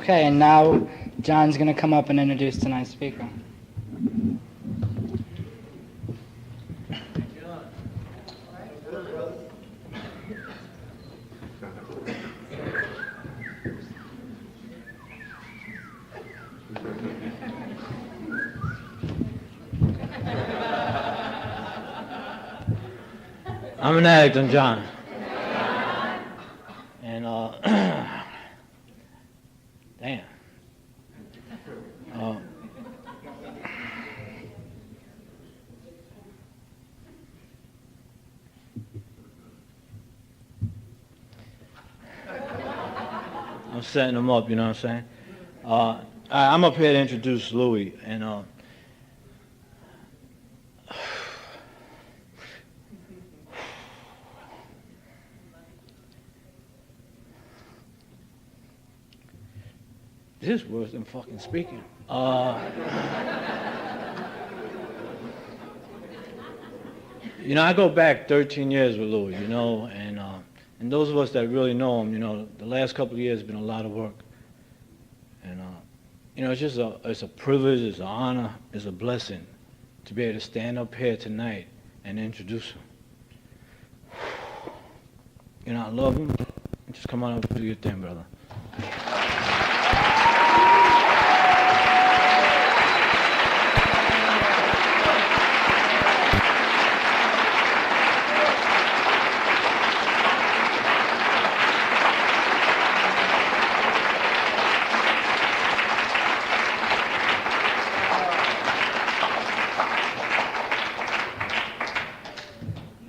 Okay, and now John's going to come up and introduce tonight's speaker. I'm an addict, I'm John. And, damn. I'm setting them up, you know what I'm saying? I'm up here to introduce Louie, and, this is worse than fucking speaking. You know, I go back 13 years with Louie, you know, and those of us that really know him, you know, the last couple of years have been a lot of work. And, you know, it's a privilege, it's an honor, it's a blessing to be able to stand up here tonight and introduce him. You know, I love him. Just come on up and do your thing, brother.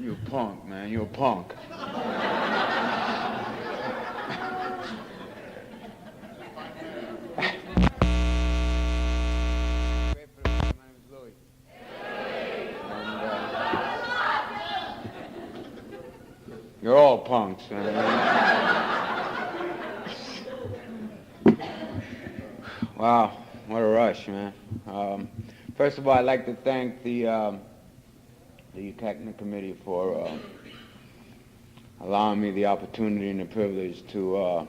You a punk, man. You a punk. You're all punks, man. Wow, what a rush, man. First of all, I'd like to thank the UCACNA committee for allowing me the opportunity and the privilege to,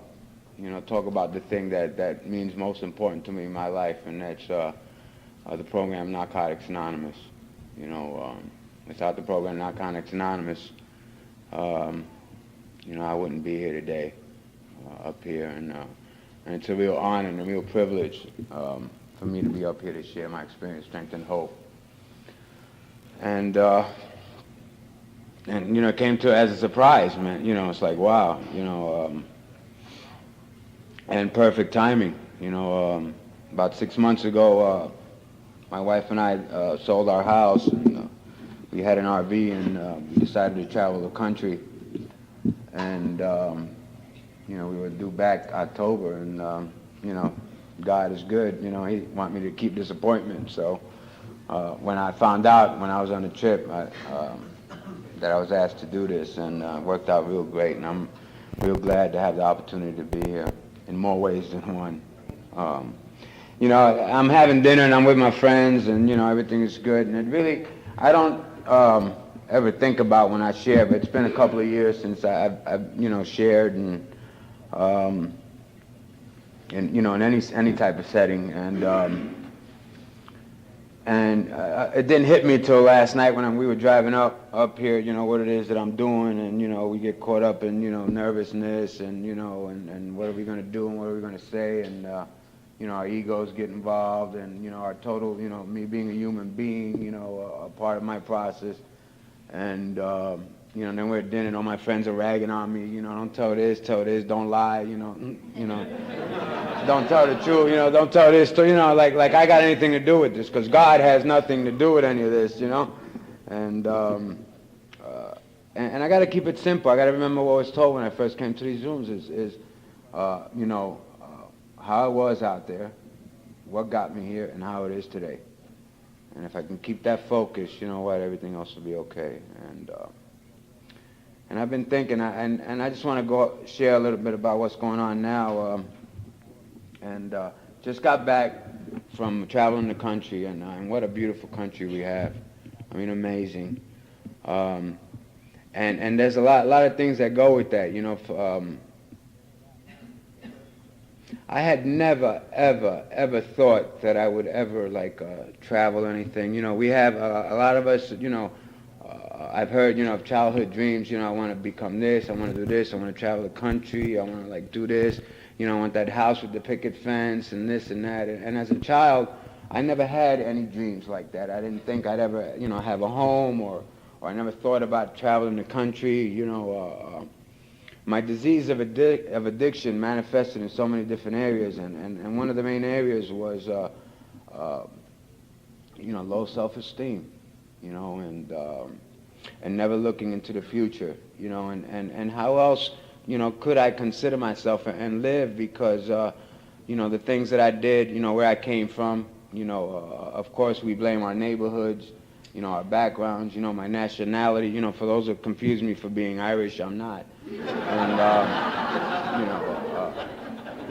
you know, talk about the thing that means most important to me in my life, and that's the program Narcotics Anonymous. You know, without the program Narcotics Anonymous, you know, I wouldn't be here today, up here, and it's a real honor and a real privilege for me to be up here to share my experience, strength, and hope. And you know, it came to as a surprise, man. You know, it's like, wow, you know, and perfect timing. You know, about 6 months ago, my wife and I sold our house, and we had an RV, and we decided to travel the country. And you know, we were due back October, and you know, God is good. You know, He want me to keep this appointment. So when I found out when I was on the trip that I was asked to do this, and it worked out real great, and I'm real glad to have the opportunity to be here in more ways than one. You know, I'm having dinner and I'm with my friends, and you know, everything is good, and it really, I don't ever think about when I share, but it's been a couple of years since I've you know, shared, and you know, in any type of setting, and it didn't hit me till last night when we were driving up here, you know, what it is that I'm doing, and you know, we get caught up in, you know, nervousness, and you know, and what are we going to do and what are we going to say, and you know, our egos get involved, and you know, our total, you know, me being a human being, you know, a part of my process. And you know, then we're at dinner, and all my friends are ragging on me, you know, don't tell this, don't lie, you know, don't tell the truth, you know, don't tell this, you know, like I got anything to do with this, because God has nothing to do with any of this, you know. And I got to keep it simple. I got to remember what I was told when I first came to these rooms is you know, how it was out there, what got me here, and how it is today. And if I can keep that focus, you know what, everything else will be okay. And I've been thinking, and I just want to share a little bit about what's going on now. Just got back from traveling the country, and what a beautiful country we have. I mean, amazing. And there's a lot of things that go with that, you know. I had never, ever, ever thought that I would ever like travel or anything. You know, we have a lot of us. You know, I've heard of childhood dreams. You know, I want to become this. I want to do this. I want to travel the country. I want to like do this. You know, I want that house with the picket fence and this and that. And as a child, I never had any dreams like that. I didn't think I'd ever have a home or I never thought about traveling the country. My disease of addiction manifested in so many different areas, and one of the main areas was, low self-esteem, and never looking into the future, and how else, could I consider myself and live because, the things that I did, where I came from, of course we blame our neighborhoods, our backgrounds, my nationality, for those that confuse me for being Irish, I'm not. And,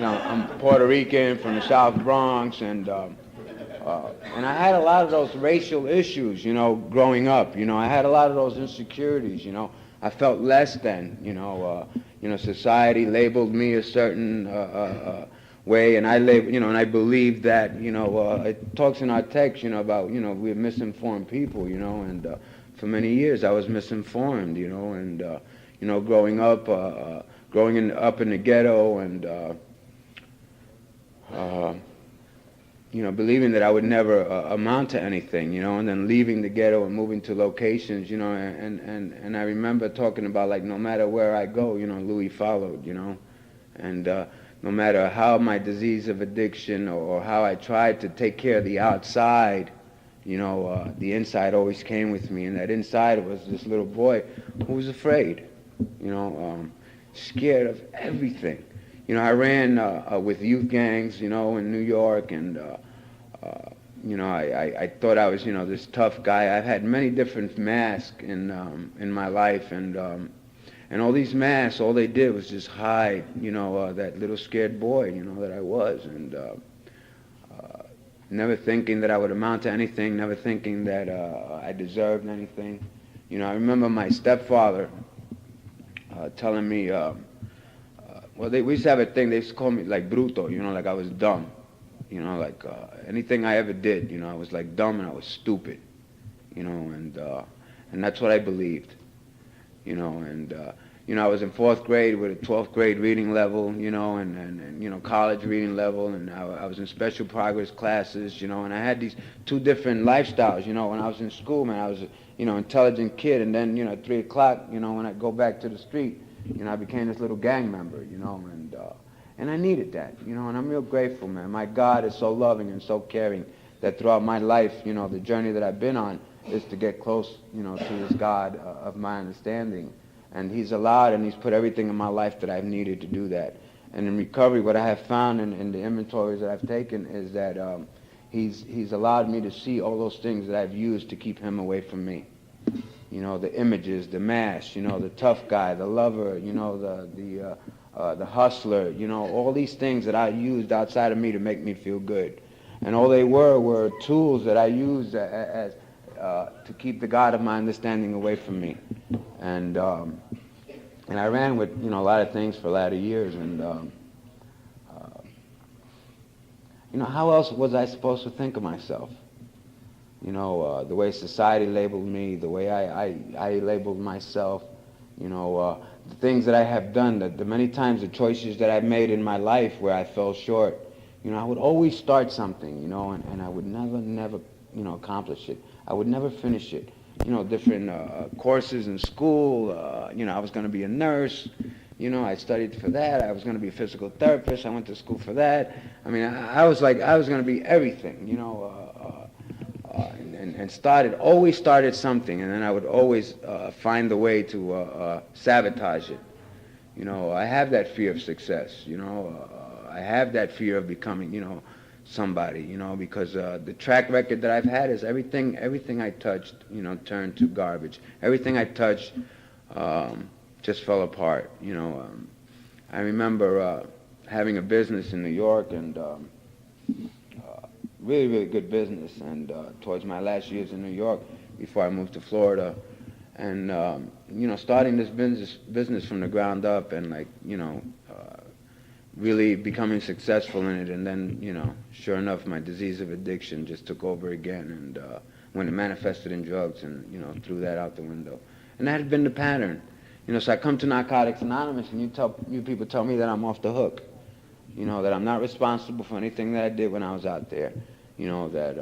I'm Puerto Rican from the South Bronx, and I had a lot of those racial issues, growing up. I had a lot of those insecurities, I felt less than, society labeled me a certain way, and and I believe that, it talks in our text, about, we're misinformed people, and for many years I was misinformed, and growing up, up in the ghetto, and believing that I would never amount to anything, and then leaving the ghetto and moving to locations, and I remember talking about like no matter where I go, Louie followed, and no matter how my disease of addiction or how I tried to take care of the outside, the inside always came with me, and that inside was this little boy who was afraid, scared of everything. I ran with youth gangs, in New York, and I thought I was, this tough guy. I've had many different masks in my life, and all these masks, all they did was just hide, that little scared boy, that I was, and never thinking that I would amount to anything, never thinking that I deserved anything. I remember my stepfather telling me, we used to have a thing, they used to call me like bruto, like I was dumb. Like anything I ever did, I was like dumb and I was stupid, and that's what I believed, I was in 4th grade with a 12th grade reading level, and college reading level, and I was in special progress classes, and I had these two different lifestyles, when I was in school, man, I was intelligent kid, and then, at 3 o'clock, when I go back to the street, I became this little gang member, and I needed that, and I'm real grateful, man. My God is so loving and so caring that throughout my life, the journey that I've been on is to get close, to this God of my understanding. And he's allowed and he's put everything in my life that I've needed to do that. And in recovery, what I have found in the inventories that I've taken is that he's allowed me to see all those things that I've used to keep him away from me. The images, the mask, the tough guy, the lover, the hustler, all these things that I used outside of me to make me feel good. And all they were tools that I used as to keep the God of my understanding away from me. And I ran with, a lot of things for a lot of years. And, how else was I supposed to think of myself? The way society labeled me, the way I labeled myself, the things that I have done, the many times the choices that I've made in my life where I fell short, I would always start something, and I would never, accomplish it. I would never finish it. Different courses in school, I was going to be a nurse, I studied for that. I was going to be a physical therapist. I went to school for that. I mean, I was like, I was going to be everything, and always started something, and then I would always find the way to sabotage it. I have that fear of success, I have that fear of becoming, somebody, because the track record that I've had is everything I touched, turned to garbage. Everything I touched just fell apart, I remember having a business in New York, and really, really good business, and towards my last years in New York, before I moved to Florida, and starting this business from the ground up, and really becoming successful in it, and then, sure enough, my disease of addiction just took over again, and when it manifested in drugs, and, threw that out the window. And that had been the pattern. So I come to Narcotics Anonymous, and you people tell me that I'm off the hook, that I'm not responsible for anything that I did when I was out there, that,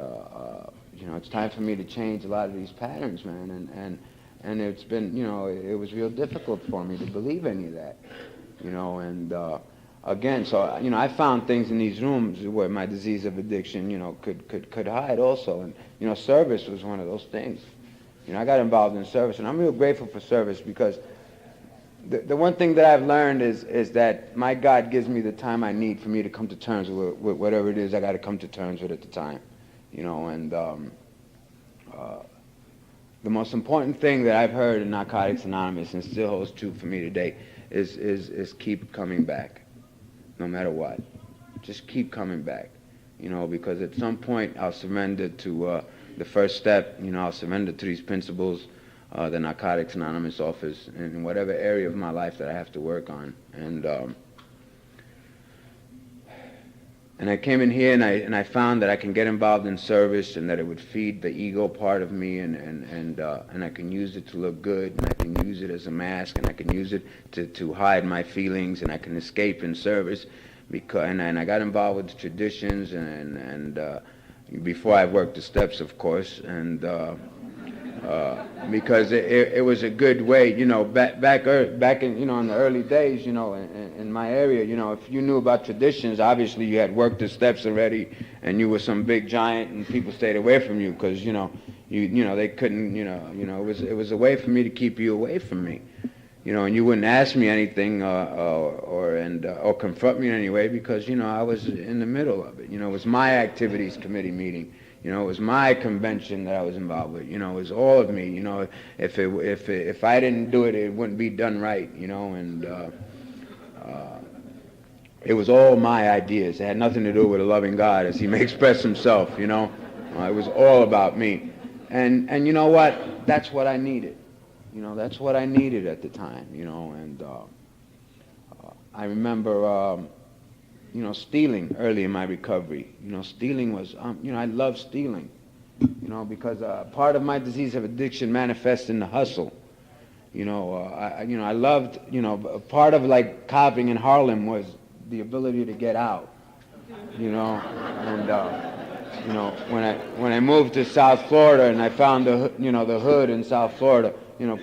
it's time for me to change a lot of these patterns, man, and it's been, it was real difficult for me to believe any of that, and again, so, I found things in these rooms where my disease of addiction, could hide also, and, service was one of those things. I got involved in service, and I'm real grateful for service because the one thing that I've learned is that my God gives me the time I need for me to come to terms with whatever it is I got to come to terms with at the time, and the most important thing that I've heard in Narcotics Anonymous and still holds true for me today is keep coming back, no matter what. Just keep coming back, because at some point I'll surrender to the first step, I'll surrender to these principles that Narcotics Anonymous offers in whatever area of my life that I have to work on. And I came in here and I found that I can get involved in service and that it would feed the ego part of me and I can use it to look good and I can use it as a mask and I can use it to hide my feelings and I can escape in service and I got involved with the traditions and before I worked the steps, of course, and because it was a good way, back in, in the early days, in my area, if you knew about traditions, obviously you had worked the steps already, and you were some big giant, and people stayed away from you because, they couldn't, it was a way for me to keep you away from me, and you wouldn't ask me anything or confront me in any way because, I was in the middle of it. It was my activities committee meeting. It was my convention that I was involved with. It was all of me. If I didn't do it, it wouldn't be done right. And it was all my ideas. It had nothing to do with a loving God, as He may express Himself. It was all about me. And you know what? That's what I needed. That's what I needed at the time. And I remember. Stealing early in my recovery. Stealing was, I love stealing, because part of my disease of addiction manifests in the hustle. I loved, part of like copping in Harlem was the ability to get out, and, when I moved to South Florida and I found the hood in South Florida,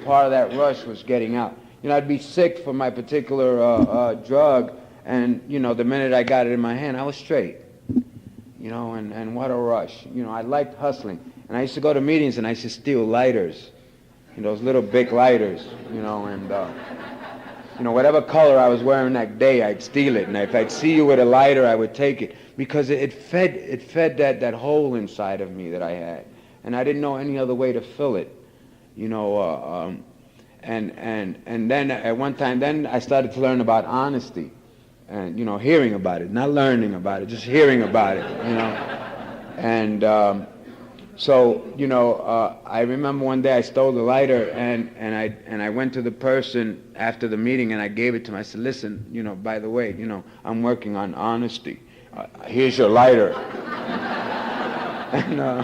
part of that rush was getting out. I'd be sick for my particular drug. And, the minute I got it in my hand, I was straight, and what a rush. I liked hustling. And I used to go to meetings and I used to steal lighters, those little big lighters, and, whatever color I was wearing that day, I'd steal it. And if I'd see you with a lighter, I would take it because it fed that hole inside of me that I had. And I didn't know any other way to fill it, and then at one time, then I started to learn about honesty. And, hearing about it, not learning about it, just hearing about it, And so, I remember one day I stole the lighter and I went to the person after the meeting and I gave it to him. I said, listen, by the way, I'm working on honesty. Here's your lighter. And,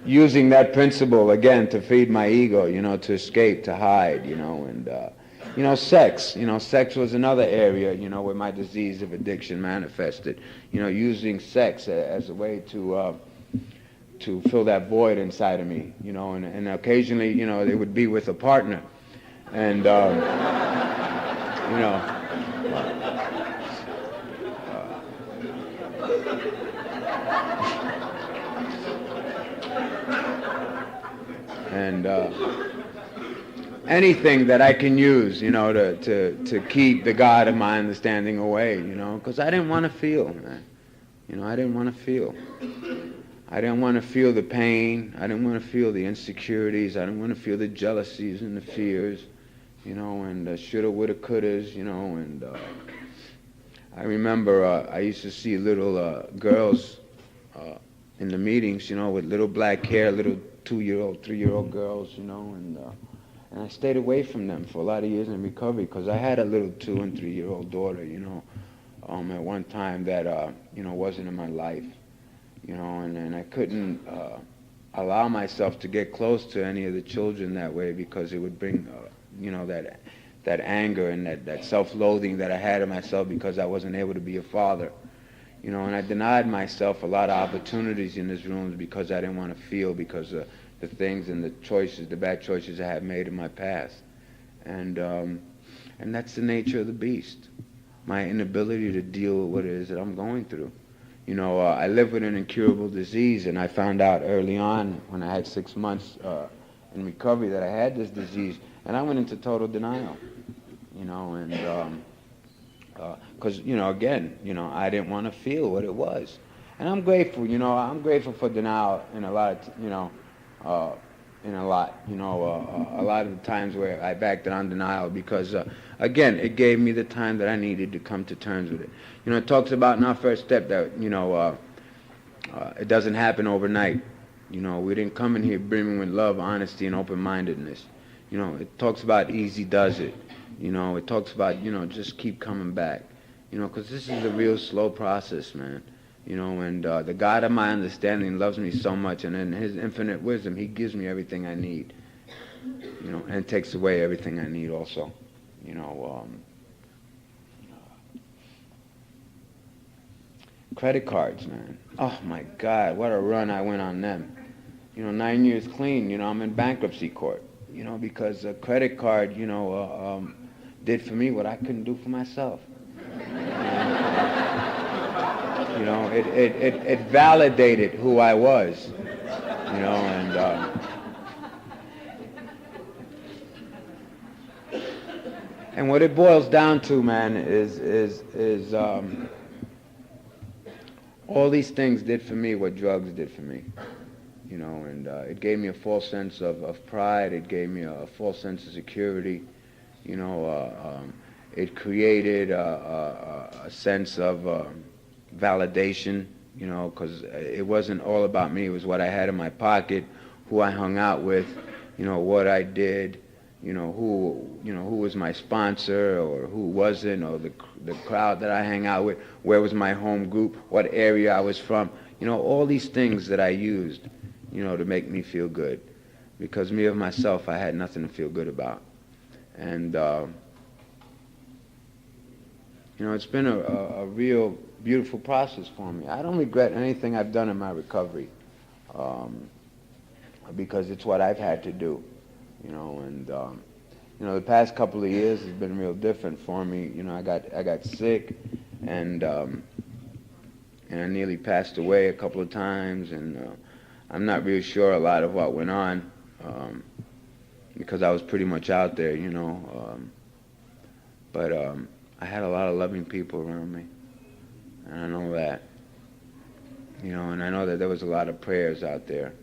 using that principle, again, to feed my ego, to escape, to hide, and... sex. Sex was another area, where my disease of addiction manifested. Using sex as a way to fill that void inside of me. And occasionally, it would be with a partner, and anything that I can use, to keep the God of my understanding away, because I didn't want to feel, man. I didn't want to feel. I didn't want to feel the pain. I didn't want to feel the insecurities. I didn't want to feel the jealousies and the fears, and the shoulda, woulda, couldas, and I remember I used to see little girls in the meetings, with little black hair, little 2-year-old, 3-year-old girls, And I stayed away from them for a lot of years in recovery because I had a little 2 and 3 year old daughter, at one time that, wasn't in my life, and I couldn't allow myself to get close to any of the children that way because it would bring, that anger and that self-loathing that I had in myself because I wasn't able to be a father. And I denied myself a lot of opportunities in these rooms because I didn't want to feel because of the things and the choices, the bad choices I had made in my past. And that's the nature of the beast, my inability to deal with what it is that I'm going through. I live with an incurable disease, and I found out early on when I had 6 months in recovery that I had this disease, and I went into total denial, because, again, I didn't want to feel what it was. And I'm grateful, I'm grateful for denial in a lot of, a lot of the times where I backed down denial because, again, it gave me the time that I needed to come to terms with it. It talks about in our first step that, it doesn't happen overnight. We didn't come in here brimming with love, honesty, and open-mindedness. It talks about easy does it. It talks about, just keep coming back. Because this is a real slow process, man. And the God of my understanding loves me so much, and in His infinite wisdom, He gives me everything I need. And takes away everything I need also. Credit cards, man. Oh my God, what a run I went on them. 9 years clean. I'm in bankruptcy court. Because a credit card, did for me what I couldn't do for myself. It validated who I was, and what it boils down to, man, is all these things did for me what drugs did for me, and it gave me a false sense of pride. It gave me a false sense of security, it created a sense of validation, because it wasn't all about me. It was what I had in my pocket, who I hung out with, what I did, who was my sponsor or who wasn't, or the crowd that I hang out with, where was my home group, what area I was from, all these things that I used, to make me feel good. Because me of myself, I had nothing to feel good about. And, it's been a real beautiful process for me. I don't regret anything I've done in my recovery, because it's what I've had to do, and the past couple of years has been real different for me. I got sick, and I nearly passed away a couple of times, and I'm not really sure a lot of what went on, because I was pretty much out there, but I had a lot of loving people around me. And I know that, and I know that there was a lot of prayers out there,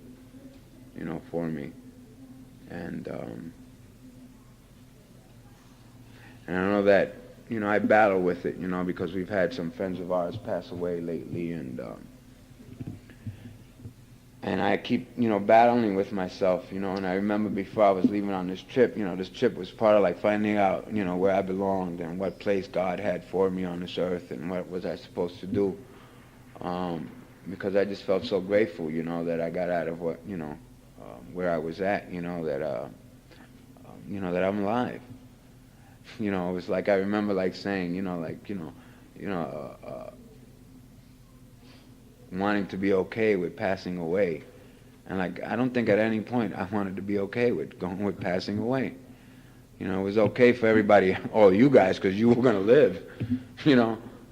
for me. And I know that, I battle with it, because we've had some friends of ours pass away lately, and I keep, battling with myself, and I remember before I was leaving on this trip, this trip was part of like finding out, where I belonged and what place God had for me on this earth and what was I supposed to do, because I just felt so grateful, that I got out of what, where I was at, that I'm alive. It was like, I remember like saying, wanting to be okay with passing away. And like, I don't think at any point I wanted to be okay with passing away. It was okay for everybody, all you guys, because you were going to live,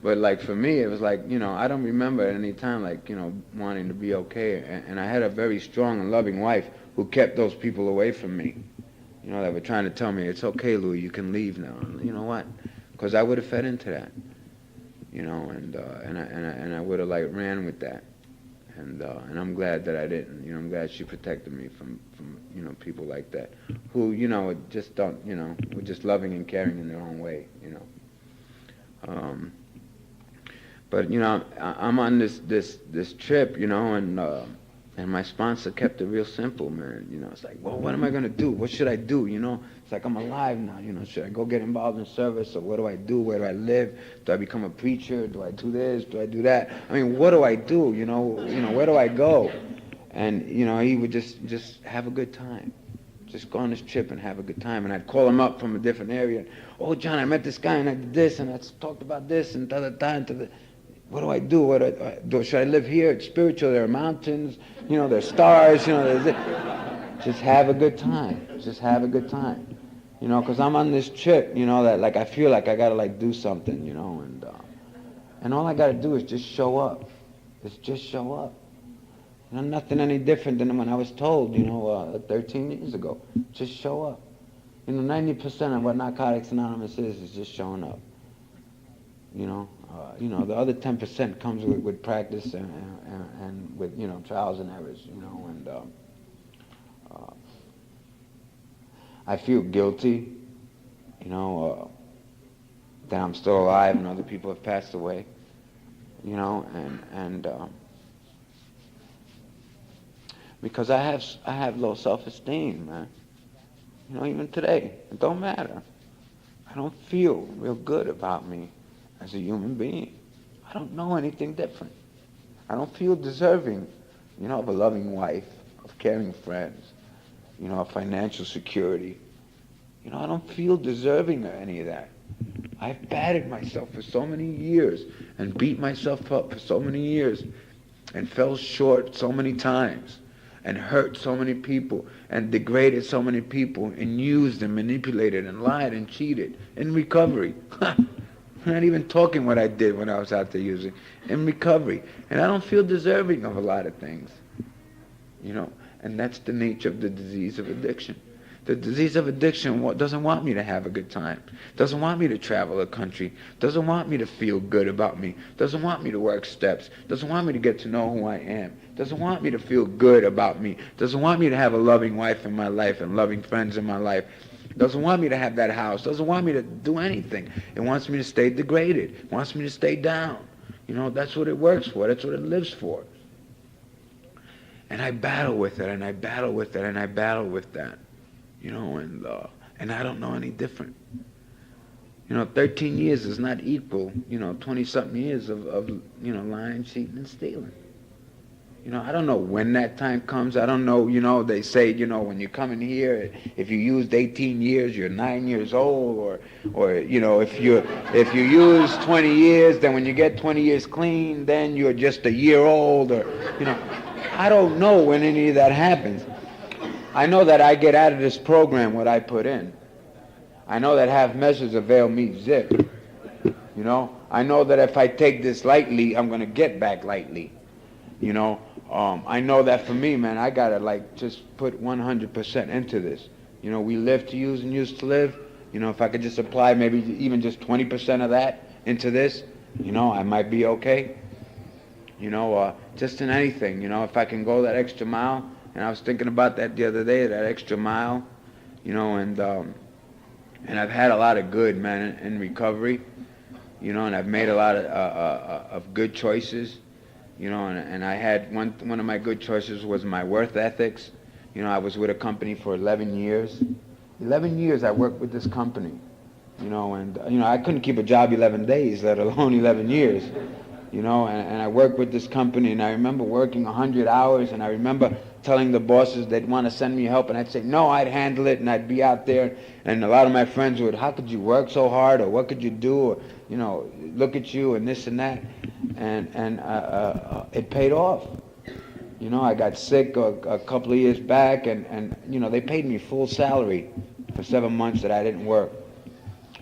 But like for me, it was like, I don't remember at any time like, wanting to be okay. And I had a very strong and loving wife who kept those people away from me, that were trying to tell me, it's okay, Louie, you can leave now. And you know what? Because I would have fed into that. And I would have like ran with that, and I'm glad that I didn't. I'm glad she protected me from people like that, who just don't, were just loving and caring in their own way, But I'm on this trip, and And my sponsor kept it real simple, man. You know, it's like, well, what am I going to do? What should I do? You know, it's like I'm alive now. You know, should I go get involved in service? Or what do I do? Where do I live? Do I become a preacher? Do I do this? Do I do that? I mean, what do I do? You know, where do I go? And, you know, he would just have a good time. Just go on this trip and have a good time. And I'd call him up from a different area. Oh, John, I met this guy and I did this and I talked about this and da-da-da. What do I do? What do I do? Should I live here? It's spiritual. There are mountains. You know, there's stars. You know, just have a good time. Just have a good time. You know, because I'm on this trip, you know, that like I feel like I got to like do something, you know, and all I got to do is just show up. Just show up. You know, nothing any different than when I was told, you know, 13 years ago. Just show up. You know, 90% of what Narcotics Anonymous is just showing up. You know, the other 10% comes with practice and with, you know, trials and errors, you know, and I feel guilty, you know, that I'm still alive and other people have passed away, you know, and because I have low self-esteem, man. You know, even today, it don't matter. I don't feel real good about me as a human being. I don't know anything different. I don't feel deserving, you know, of a loving wife, of caring friends, you know, of financial security. You know, I don't feel deserving of any of that. I've battered myself for so many years and beat myself up for so many years and fell short so many times and hurt so many people and degraded so many people and used and manipulated and lied and cheated in recovery. I'm not even talking what I did when I was out there using. In recovery. And I don't feel deserving of a lot of things. You know, and that's the nature of the disease of addiction. The disease of addiction doesn't want me to have a good time. Doesn't want me to travel the country. Doesn't want me to feel good about me. Doesn't want me to work steps. Doesn't want me to get to know who I am. Doesn't want me to feel good about me. Doesn't want me to have a loving wife in my life and loving friends in my life. Doesn't want me to have that house. Doesn't want me to do anything. It wants me to stay degraded. It wants me to stay down. You know, that's what it works for. That's what it lives for. And I battle with it, and I battle with it, and I battle with that. You know, and I don't know any different. You know, 13 years is not equal, you know, 20-something years of you know, lying, cheating, and stealing. You know, I don't know when that time comes. I don't know, you know, they say, you know, when you come in here, if you used 18 years, you're 9 years old, or you know, if you use 20 years, then when you get 20 years clean, then you're just a year old, or, you know, I don't know when any of that happens. I know that I get out of this program what I put in. I know that half measures avail me zip. You know, I know that if I take this lightly, I'm going to get back lightly. You know, I know that for me, man, I got to like just put 100% into this. You know, we live to use and use to live. You know, if I could just apply maybe even just 20% of that into this, you know, I might be okay. You know, just in anything, you know, if I can go that extra mile. And I was thinking about that the other day, that extra mile, you know, and I've had a lot of good, man, in recovery, you know, and I've made a lot of good choices, you know, and I had one of my good choices was my worth ethics. You know, I was with a company for 11 years. 11 years I worked with this company, you know, and, you know, I couldn't keep a job 11 days, let alone 11 years. You know, and I worked with this company, and I remember working 100 hours, and I remember telling the bosses they'd want to send me help, and I'd say, no, I'd handle it, and I'd be out there, and a lot of my friends would, how could you work so hard, or what could you do, or, you know, look at you, and this and that, and it paid off. You know, I got sick a couple of years back, and you know, they paid me full salary for 7 months that I didn't work.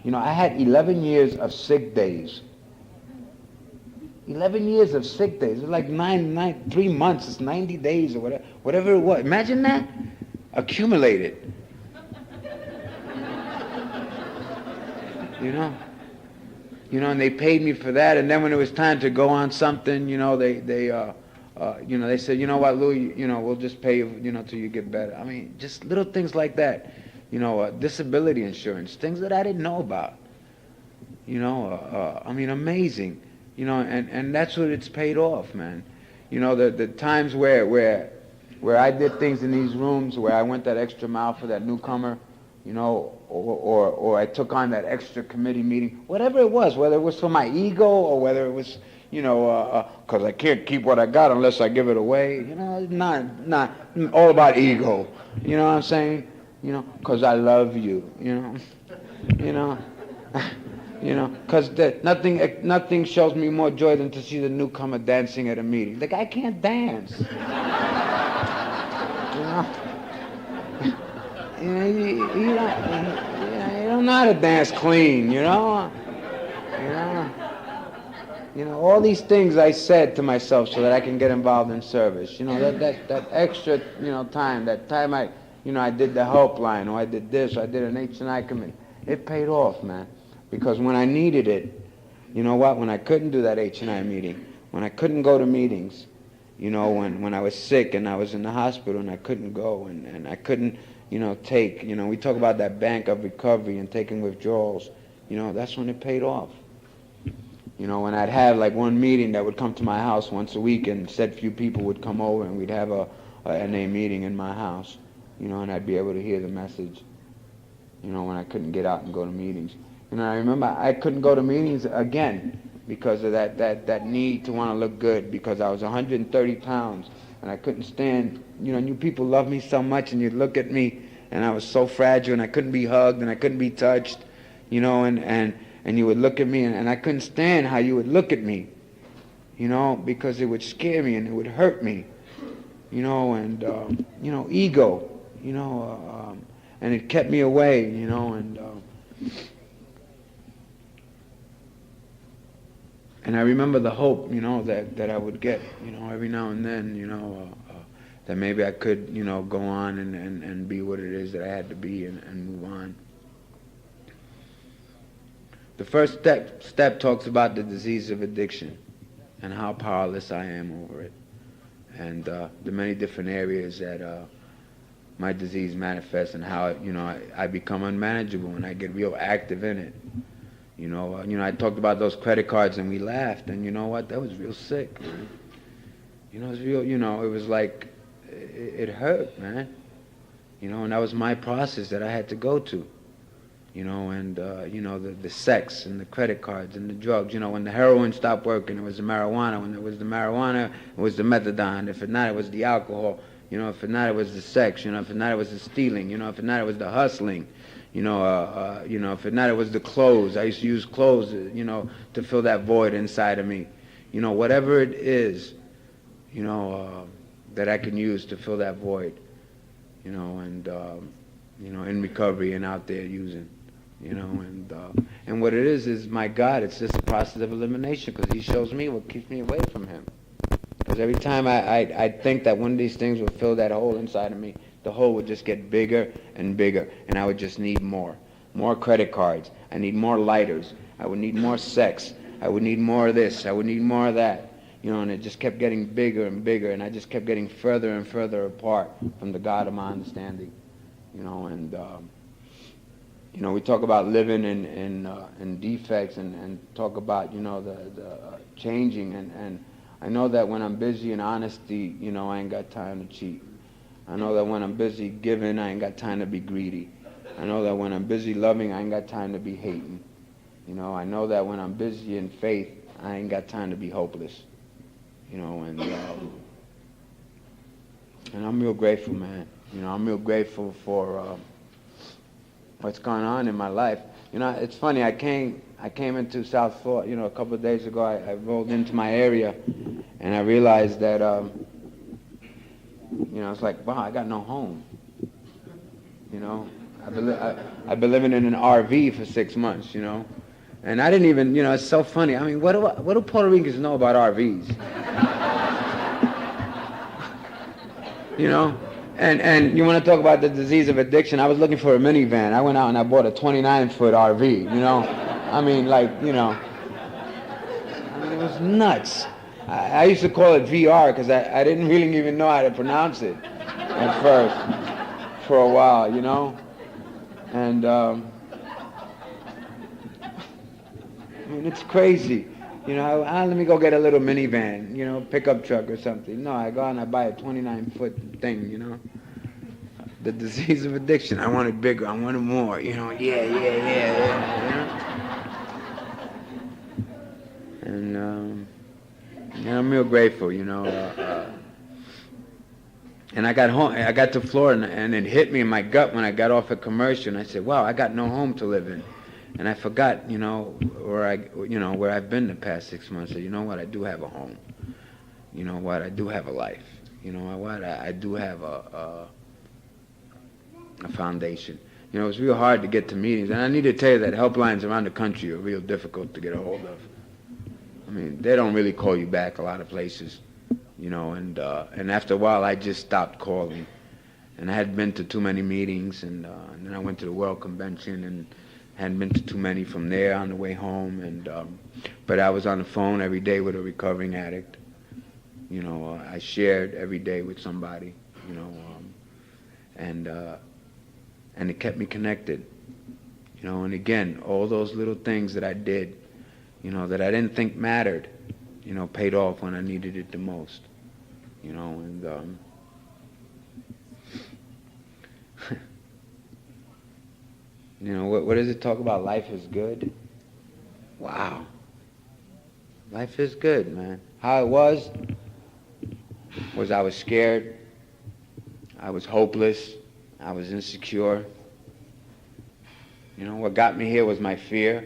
You know, I had 11 years of sick days. 11 years of sick days. It was like 3 months. It's 90 days or whatever it was. Imagine that. Accumulated. You know, and they paid me for that. And then when it was time to go on something, you know, they said, you know what, Louie, you know, we'll just pay you, you know, till you get better. I mean, just little things like that. You know, disability insurance, things that I didn't know about. You know, I mean, amazing. You know, and that's what it's paid off, man. You know, the times where where I did things in these rooms where I went that extra mile for that newcomer, you know, or I took on that extra committee meeting, whatever it was, whether it was for my ego or whether it was, you know, because I can't keep what I got unless I give it away. You know, it's not all about ego. You know what I'm saying? You know, because I love you. You know, you know, you know, because nothing shows me more joy than to see the newcomer dancing at a meeting. The guy can't dance. You know. You don't know how to dance clean, you know? You know, all these things I said to myself so that I can get involved in service. You know, that extra, you know, time, that time I did the helpline, or I did this, or I did an H&I committee. It paid off, man. Because when I needed it, you know what, when I couldn't do that H&I meeting, when I couldn't go to meetings, you know, when I was sick and I was in the hospital and I couldn't go and I couldn't, you know, take, you know, we talk about that bank of recovery and taking withdrawals, you know, that's when it paid off. You know, when I'd have like one meeting that would come to my house once a week and said few people would come over and we'd have a NA meeting in my house, you know, and I'd be able to hear the message, you know, when I couldn't get out and go to meetings. You know, I remember I couldn't go to meetings again because of that need to want to look good, because I was 130 pounds. And I couldn't stand, you know, you people love me so much and you'd look at me and I was so fragile and I couldn't be hugged and I couldn't be touched, you know, and you would look at me and I couldn't stand how you would look at me, you know, because it would scare me and it would hurt me, you know, and, you know, ego, you know, and it kept me away, you know, and I remember the hope, you know, that I would get, you know, every now and then, you know, that maybe I could, you know, go on and be what it is that I had to be and move on. The first step talks about the disease of addiction and how powerless I am over it, and the many different areas that my disease manifests and how, you know, I become unmanageable and I get real active in it. You know, I talked about those credit cards and we laughed, and you know what? That was real sick, man. You know, it was real. You know, it was like it hurt, man. You know, and that was my process that I had to go to. You know, and you know, the sex and the credit cards and the drugs. You know, when the heroin stopped working, it was the marijuana. When it was the marijuana, it was the methadone. If not, it was the alcohol. You know, if not, it was the sex. You know, if not, it was the stealing. You know, if not, it was the hustling. You know, if not, it was the clothes. I used to use clothes, you know, to fill that void inside of me. You know, whatever it is, you know, that I can use to fill that void. You know, and you know, in recovery and out there using. You know, and what it is my God, it's just a process of elimination, because He shows me what keeps me away from Him. Because every time I think that one of these things will fill that hole inside of me, the hole would just get bigger and bigger, and I would just need more credit cards. I need more lighters. I would need more sex. I would need more of this. I would need more of that. You know, and it just kept getting bigger and bigger, and I just kept getting further and further apart from the God of my understanding. You know, and you know, we talk about living in defects and talk about, you know, the changing, and I know that when I'm busy in honesty, you know, I ain't got time to cheat. I know that when I'm busy giving, I ain't got time to be greedy. I know that when I'm busy loving, I ain't got time to be hating. You know, I know that when I'm busy in faith, I ain't got time to be hopeless. You know, and I'm real grateful, man. You know, I'm real grateful for what's going on in my life. You know, it's funny, I came into South Florida, you know, a couple of days ago. I rolled into my area, and I realized that, you know, it's like, wow, I got no home. You know, I've been living in an RV for 6 months, you know, and I didn't even, you know, it's so funny. I mean, what do Puerto Ricans know about RVs? You know, and you want to talk about the disease of addiction? I was looking for a minivan. I went out and I bought a 29-foot RV. You know, I mean, like, you know, it was nuts. I used to call it VR because I didn't really even know how to pronounce it at first for a while, you know. And I mean, it's crazy. You know, let me go get a little minivan, you know, pickup truck or something. No, I go out and I buy a 29-foot thing, you know. The disease of addiction. I want it bigger. I want it more. You know, And I'm real grateful, you know. And I got home. I got to Florida, and it hit me in my gut when I got off a commercial. And I said, "Wow, I got no home to live in." And I forgot, you know, where I've been the past 6 months. So, you know what? I do have a home. You know what? I do have a life. You know what? I do have a foundation. You know, it's real hard to get to meetings, and I need to tell you that helplines around the country are real difficult to get a hold of. I mean, they don't really call you back a lot of places, you know, and after a while I just stopped calling, and I had been to too many meetings, and then I went to the World Convention and hadn't been to too many from there on the way home, and but I was on the phone every day with a recovering addict. You know, I shared every day with somebody, you know, and it kept me connected, you know. And again, all those little things that I did, you know, that I didn't think mattered, you know, paid off when I needed it the most, you know. And you know, what does it talk about? Life is good. Wow, life is good, man. How it was I was scared, I was hopeless, I was insecure. You know, what got me here was my fear,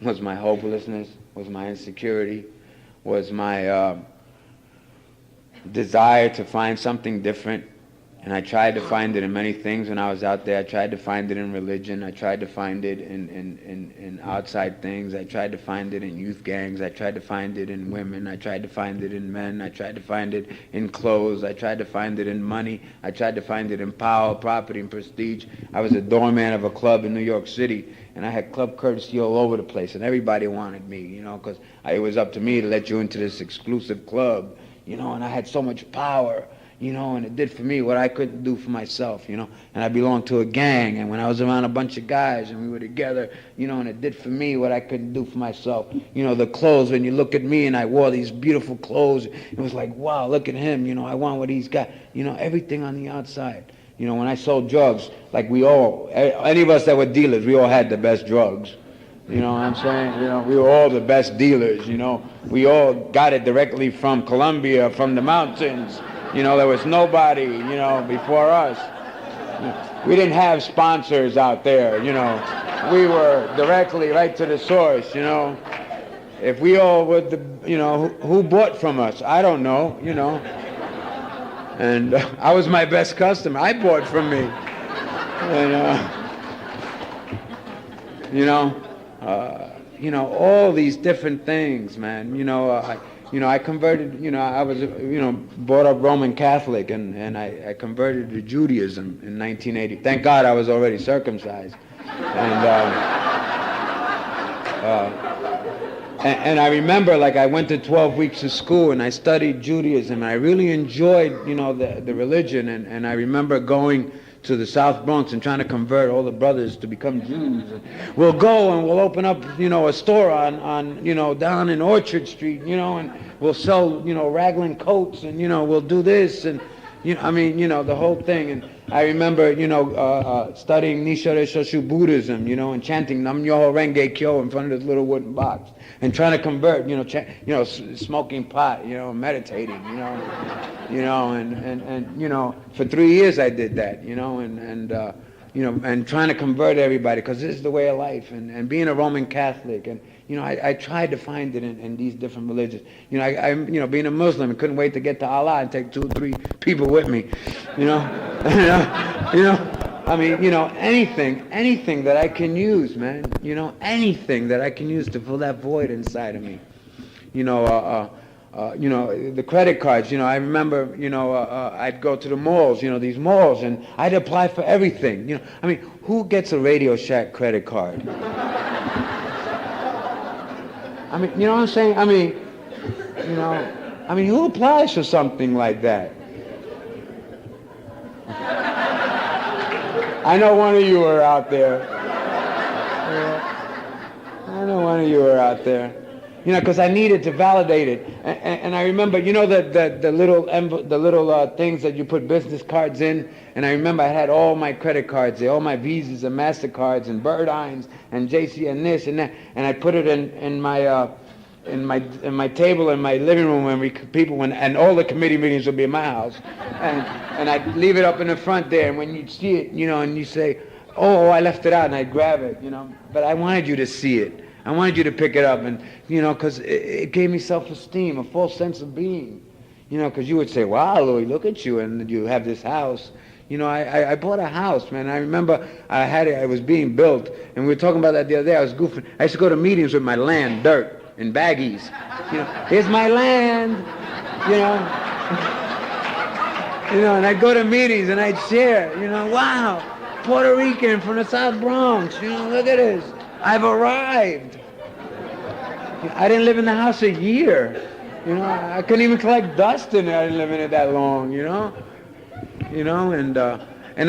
was my hopelessness, was my insecurity, was my desire to find something different. And I tried to find it in many things when I was out there. I tried to find it in religion. I tried to find it in outside things. I tried to find it in youth gangs. I tried to find it in women. I tried to find it in men. I tried to find it in clothes. I tried to find it in money. I tried to find it in power, property, and prestige. I was a doorman of a club in New York City, and I had club courtesy all over the place, and everybody wanted me, you know, because it was up to me to let you into this exclusive club, you know, and I had so much power. You know, and it did for me what I couldn't do for myself, you know. And I belonged to a gang, and when I was around a bunch of guys and we were together, you know, and it did for me what I couldn't do for myself. You know, the clothes, when you look at me and I wore these beautiful clothes, it was like, wow, look at him, you know, I want what he's got. You know, everything on the outside. You know, when I sold drugs, like any of us that were dealers, we all had the best drugs. You know what I'm saying? You know, we were all the best dealers, you know. We all got it directly from Colombia, from the mountains. You know, there was nobody, you know, before us. You know, we didn't have sponsors out there, you know. We were directly right to the source, you know. If we all were you know, who bought from us? I don't know, you know. And I was my best customer. I bought from me. And, you know, all these different things, man. I converted, you know, I was, you know, brought up Roman Catholic, and I converted to Judaism in 1980. Thank God I was already circumcised. And I remember, like, I went to 12 weeks of school, and I studied Judaism, and I really enjoyed, you know, the religion, and I remember going to the South Bronx and trying to convert all the brothers to become Jews. We'll go and we'll open up, you know, a store on you know, down in Orchard Street, you know, and we'll sell, you know, raglan coats, and, you know, we'll do this, and, you know, I mean, you know, the whole thing. And I remember, you know, studying Nishare Shoshu Buddhism, you know, and chanting Nam Myoho Renge Kyo in front of this little wooden box, and trying to convert, you know, smoking pot, you know, meditating, you know, and you know, for 3 years I did that, you know, and you know, and trying to convert everybody, because this is the way of life, and being a Roman Catholic, and, you know, I tried to find it in these different religions. You know, you know, being a Muslim, I couldn't wait to get to Allah and take 2 or 3 people with me, you know, you know. I mean, you know, anything that I can use, man, you know, anything that I can use to fill that void inside of me. You know, the credit cards, you know, I remember, you know, I'd go to the malls, you know, these malls, and I'd apply for everything. You know, I mean, who gets a Radio Shack credit card? I mean, you know what I'm saying? I mean, you know, who applies for something like that? I know one of you are out there. I know one of you are out there. You know, because I needed to validate it. And I remember, you know, the little things that you put business cards in. And I remember I had all my credit cards there, all my Visas and Mastercards and Bird Irons and JC and this and that. And I put it in my table in my living room and all the committee meetings would be in my house. And I'd leave it up in the front there. And when you'd see it, you know, and you say, oh, I left it out, and I'd grab it, you know. But I wanted you to see it. I wanted you to pick it up, and, you know, because it gave me self-esteem, a false sense of being. You know, because you would say, wow, Louie, look at you, and you have this house. You know, I bought a house, man. I remember it was being built, and we were talking about that the other day. I was goofing. I used to go to meetings with my land, dirt, in baggies. You know, here's my land, you know. You know, and I'd go to meetings, and I'd share, you know, wow, Puerto Rican from the South Bronx, you know, look at this. I've arrived. I didn't live in the house a year. You know, I couldn't even collect dust in it. I didn't live in it that long, you know. You know, and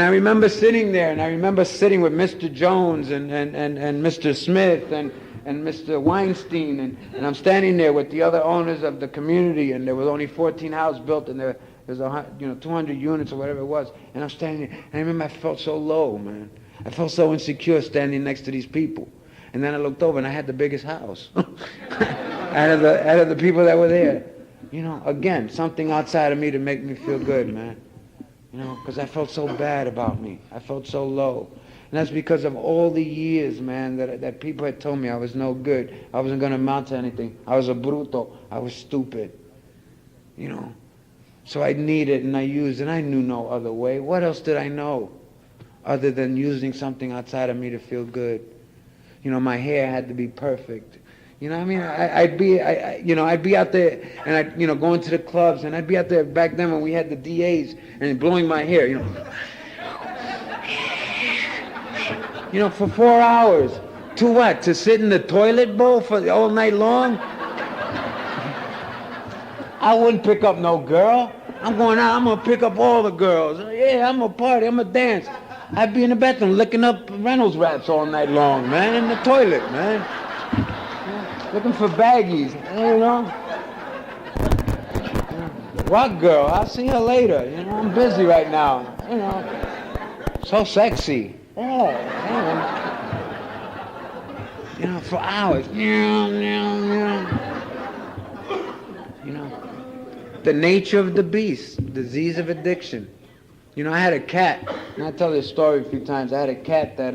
I remember sitting there, and I remember sitting with Mr. Jones and Mr. Smith and Mr. Weinstein, and I'm standing there with the other owners of the community, and there was only 14 houses built, and there was 200 units or whatever it was, and I'm standing there, and I remember I felt so low, man. I felt so insecure standing next to these people. And then I looked over and I had the biggest house out of the people that were there. You know, again, something outside of me to make me feel good, man. You know, because I felt so bad about me. I felt so low. And that's because of all the years, man, that people had told me I was no good. I wasn't going to amount to anything. I was a bruto. I was stupid. You know. So I needed and I used, and I knew no other way. What else did I know other than using something outside of me to feel good? You know, my hair had to be perfect. You know, I mean, I'd be out there, and I'd, you know, going to the clubs, and I'd be out there back then when we had the DAs, and blowing my hair, you know. You know, for 4 hours. To what? To sit in the toilet bowl for all night long? I wouldn't pick up no girl. I'm going out, I'm going to pick up all the girls. Yeah, I'm going to party, I'm going to dance. I'd be in the bathroom licking up Reynolds wraps all night long, man, in the toilet, man. Looking for baggies, you know. What girl? I'll see her later. You know, I'm busy right now. You know, so sexy. Yeah, you know, for hours. You know, the nature of the beast, disease of addiction. You know, I had a cat, and I tell this story a few times. I had a cat that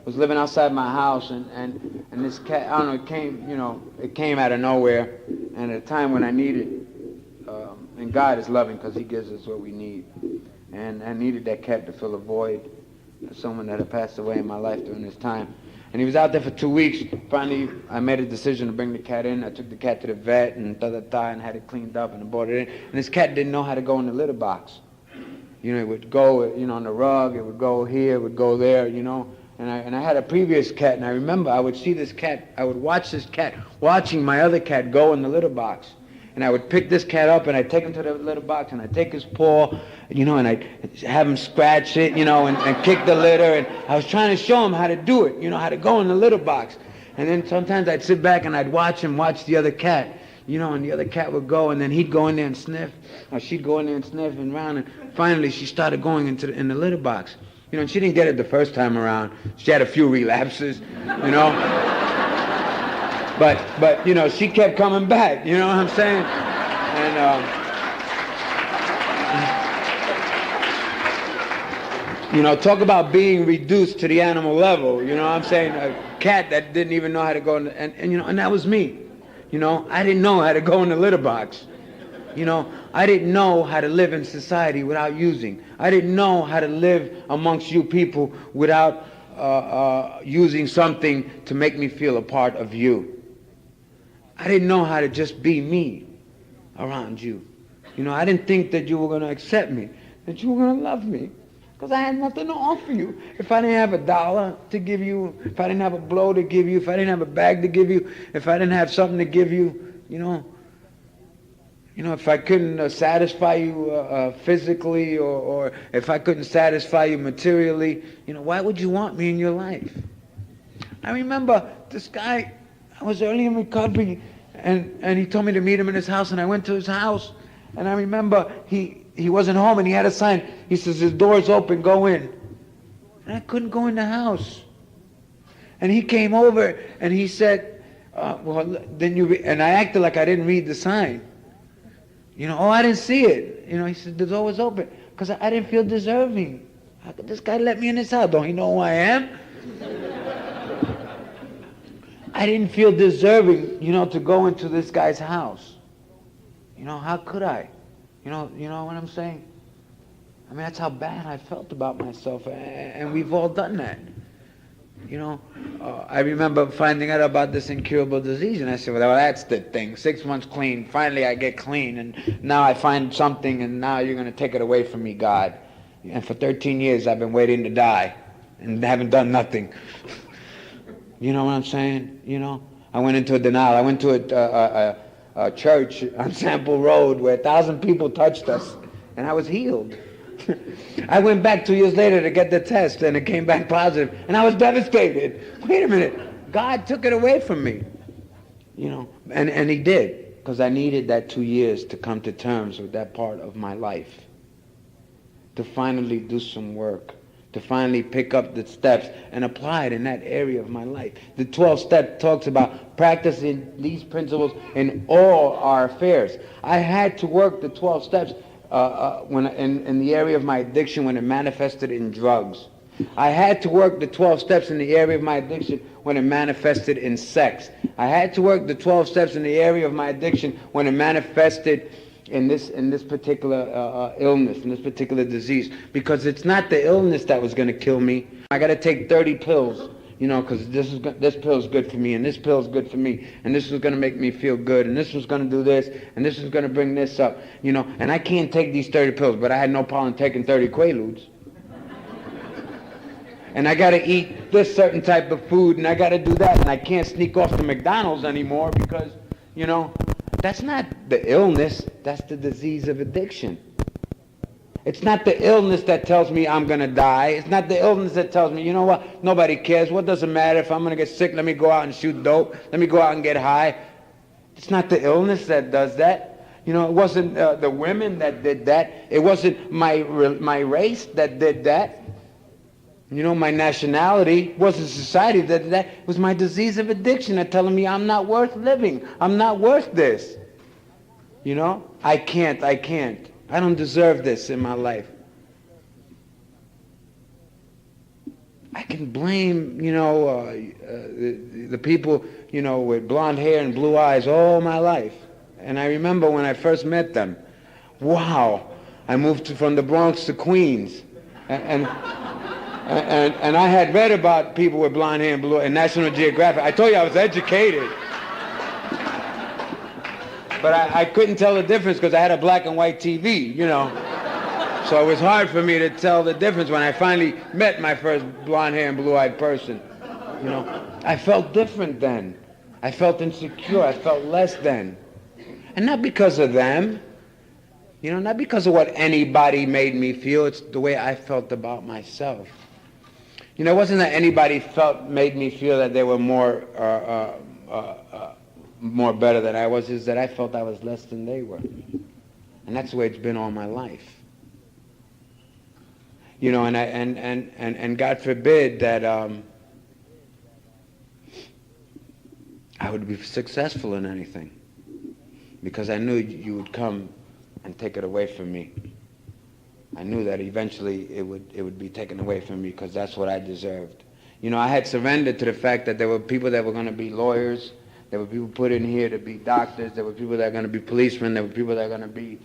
was living outside my house, and this cat, I don't know, it came out of nowhere, and at a time when I needed, and God is loving because He gives us what we need, and I needed that cat to fill a void for someone that had passed away in my life during this time. And he was out there for 2 weeks. Finally, I made a decision to bring the cat in. I took the cat to the vet and and had it cleaned up and I brought it in. And this cat didn't know how to go in the litter box. You know, it would go, you know, on the rug, it would go here, it would go there, you know. And I had a previous cat, and I remember I would see this cat, I would watch this cat, watching my other cat go in the litter box. And I would pick this cat up, and I'd take him to the litter box, and I'd take his paw, you know, and I'd have him scratch it, you know, and kick the litter. And I was trying to show him how to do it, you know, how to go in the litter box. And then sometimes I'd sit back, and I'd watch the other cat. You know, and the other cat would go, and then he'd go in there and sniff, or she'd go in there and sniff and round, and finally she started going in the litter box. You know, and she didn't get it the first time around. She had a few relapses, you know. But you know, she kept coming back. You know what I'm saying? And you know, talk about being reduced to the animal level. You know what I'm saying? A cat that didn't even know how to go in, and you know, and that was me. You know, I didn't know how to go in the litter box. You know, I didn't know how to live in society without using. I didn't know how to live amongst you people without using something to make me feel a part of you. I didn't know how to just be me around you. You know, I didn't think that you were going to accept me, that you were going to love me. Because I had nothing to offer you. If I didn't have $1 to give you, if I didn't have a blow to give you, if I didn't have a bag to give you, if I didn't have something to give you, you know, if I couldn't satisfy you physically, or if I couldn't satisfy you materially, you know, why would you want me in your life? I remember this guy, I was early in recovery, And he told me to meet him in his house, and I went to his house, and I remember he wasn't home, and he had a sign. He says, his door's open, go in. And I couldn't go in the house. And he came over, and he said, well, then you, and I acted like I didn't read the sign. You know, oh, I didn't see it. You know, he said, the door was open, because I didn't feel deserving. How could this guy let me in his house? Don't he know who I am? I didn't feel deserving, you know, to go into this guy's house. You know, how could I? You know what I'm saying? I mean, that's how bad I felt about myself, and we've all done that. You know, I remember finding out about this incurable disease, and I said, well, that's the thing. 6 months clean, finally I get clean, and now I find something, and now you're going to take it away from me, God. And for 13 years I've been waiting to die, and haven't done nothing. You know what I'm saying? You know, I went into a denial. I went to a church on Sample Road where 1,000 people touched us, and I was healed. I went back 2 years later to get the test, and it came back positive, and I was devastated. Wait a minute, God took it away from me. You know, and he did, because I needed that 2 years to come to terms with that part of my life, to finally do some work, to finally pick up the steps and apply it in that area of my life. The 12 step talks about practicing these principles in all our affairs. I had to work the 12 steps when in the area of my addiction when it manifested in drugs. I had to work the 12 steps in the area of my addiction when it manifested in sex. I had to work the 12 steps in the area of my addiction when it manifested in this particular illness, in this particular disease, because it's not the illness that was going to kill me. I got to take 30 pills, you know, because this pill is good for me, and this pill is good for me, and this was going to make me feel good, and this was going to do this, and this is going to bring this up, you know, and I can't take these 30 pills, but I had no problem taking 30 Quaaludes. And I got to eat this certain type of food, and I got to do that, and I can't sneak off to McDonald's anymore because, you know, that's not the illness, that's the disease of addiction. It's not the illness that tells me I'm going to die. It's not the illness that tells me, you know what, nobody cares. What does it matter if I'm going to get sick? Let me go out and shoot dope. Let me go out and get high. It's not the illness that does that. You know, it wasn't the women that did that. It wasn't my race that did that. You know, my nationality. It wasn't society that did that. It was my disease of addiction that telling me I'm not worth living. I'm not worth this. You know, I can't. I don't deserve this in my life. I can blame, you know, the people, you know, with blonde hair and blue eyes all my life. And I remember when I first met them, wow, I moved from the Bronx to Queens. And I had read about people with blonde hair and blue in National Geographic. I told you I was educated. But I couldn't tell the difference because I had a black and white TV, you know. So it was hard for me to tell the difference when I finally met my first blonde hair and blue-eyed person. You know, I felt different then. I felt insecure. I felt less than. And not because of them. You know, not because of what anybody made me feel. It's the way I felt about myself. You know, it wasn't that anybody made me feel that they were more better than I was, is that I felt I was less than they were. And that's the way it's been all my life. You know, and God forbid that I would be successful in anything, because I knew you would come and take it away from me. I knew that eventually it would be taken away from me because that's what I deserved. You know, I had surrendered to the fact that there were people that were going to be lawyers. There were people put in here to be doctors. There were people that are going to be policemen. There were people that are going to be,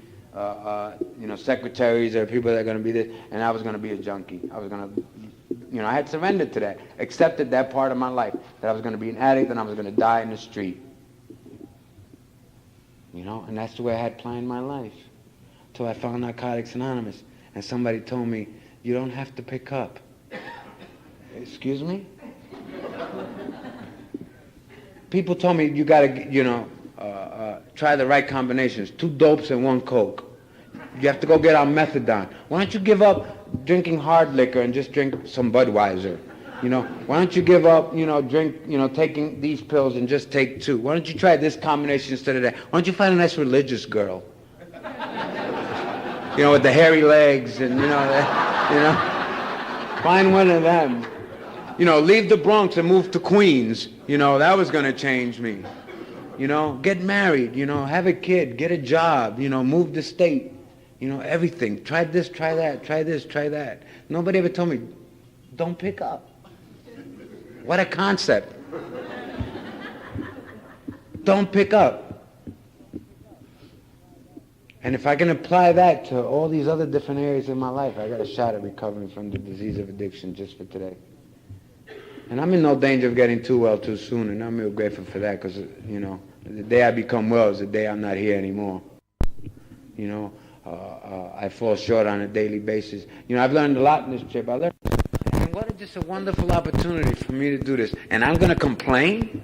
you know, secretaries. There were people that are going to be this. And I was going to be a junkie. I was going to, you know, I had surrendered to that, accepted that part of my life, that I was going to be an addict and I was going to die in the street. You know, and that's the way I had planned my life. Till I found Narcotics Anonymous. And somebody told me, you don't have to pick up. Excuse me? People told me you got to, you know, try the right combinations. 2 dopes and 1 coke. You have to go get on methadone. Why don't you give up drinking hard liquor and just drink some Budweiser? You know, why don't you give up, taking these pills and just take 2? Why don't you try this combination instead of that? Why don't you find a nice religious girl? With the hairy legs and, find one of them. Leave the Bronx and move to Queens. That was going to change me. Get married, have a kid, get a job, move the state, everything. Try this, try that, try this, try that. Nobody ever told me, don't pick up. What a concept. Don't pick up. And if I can apply that to all these other different areas in my life, I got a shot at recovering from the disease of addiction just for today. And I'm in no danger of getting too well too soon, and I'm real grateful for that because, the day I become well is the day I'm not here anymore. I fall short on a daily basis. I've learned a lot in this trip. And what just a wonderful opportunity for me to do this. And I'm going to complain,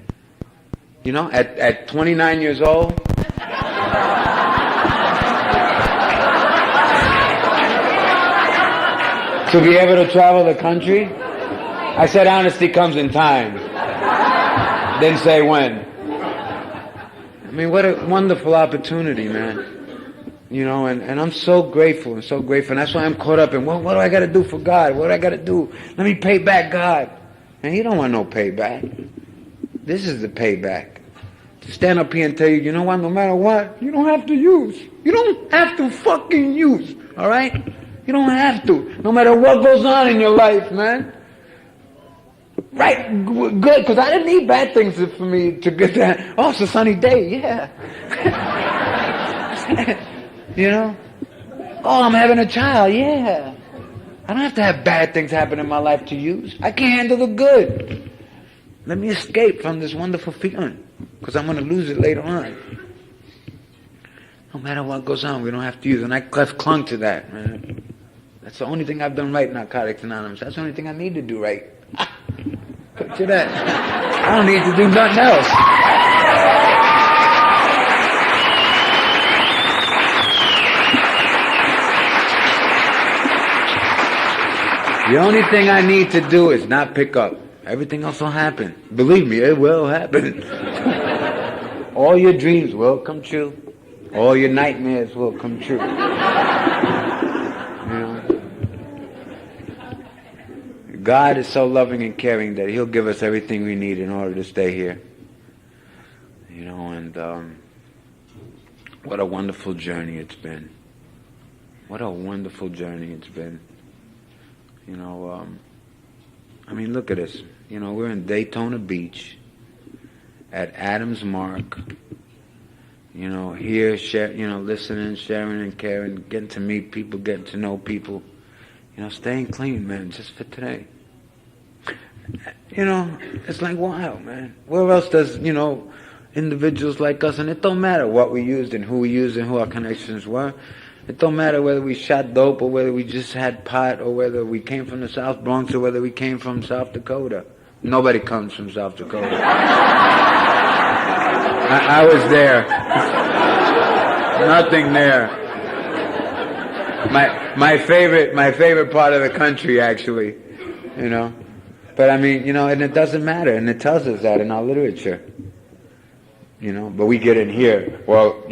at 29 years old. To be able to travel the country. I said honesty comes in time. Didn't say when. I mean, what a wonderful opportunity, man. And I'm so grateful and so grateful. And that's why I'm caught up in, what do I got to do for God? What do I got to do? Let me pay back God. Man, you don't want no payback. This is the payback. To stand up here and tell you, you know what, no matter what, you don't have to use. You don't have to fucking use, all right? You don't have to. No matter what goes on in your life, man. Right, good, because I didn't need bad things for me to get that. Oh, it's a sunny day, yeah. Oh, I'm having a child, yeah. I don't have to have bad things happen in my life to use. I can handle the good. Let me escape from this wonderful feeling, because I'm going to lose it later on. No matter what goes on, we don't have to use it. And I've clung to that, man. That's the only thing I've done right in Narcotics Anonymous. That's the only thing I need to do right. Picture that. I don't need to do nothing else. The only thing I need to do is not pick up. Everything else will happen. Believe me, it will happen. All your dreams will come true. All your nightmares will come true. God is so loving and caring that He'll give us everything we need in order to stay here. And what a wonderful journey it's been. What a wonderful journey it's been. I mean, look at us. We're in Daytona Beach at Adams Mark. Here, listening, sharing and caring, getting to meet people, getting to know people. Staying clean, man, just for today. It's like, wow, man. Where else does, individuals like us, and it don't matter what we used and who our connections were. It don't matter whether we shot dope or whether we just had pot or whether we came from the South Bronx or whether we came from South Dakota. Nobody comes from South Dakota. I was there. Nothing there. My favorite part of the country, actually, But I mean, and it doesn't matter, and it tells us that in our literature, But we get in here, well,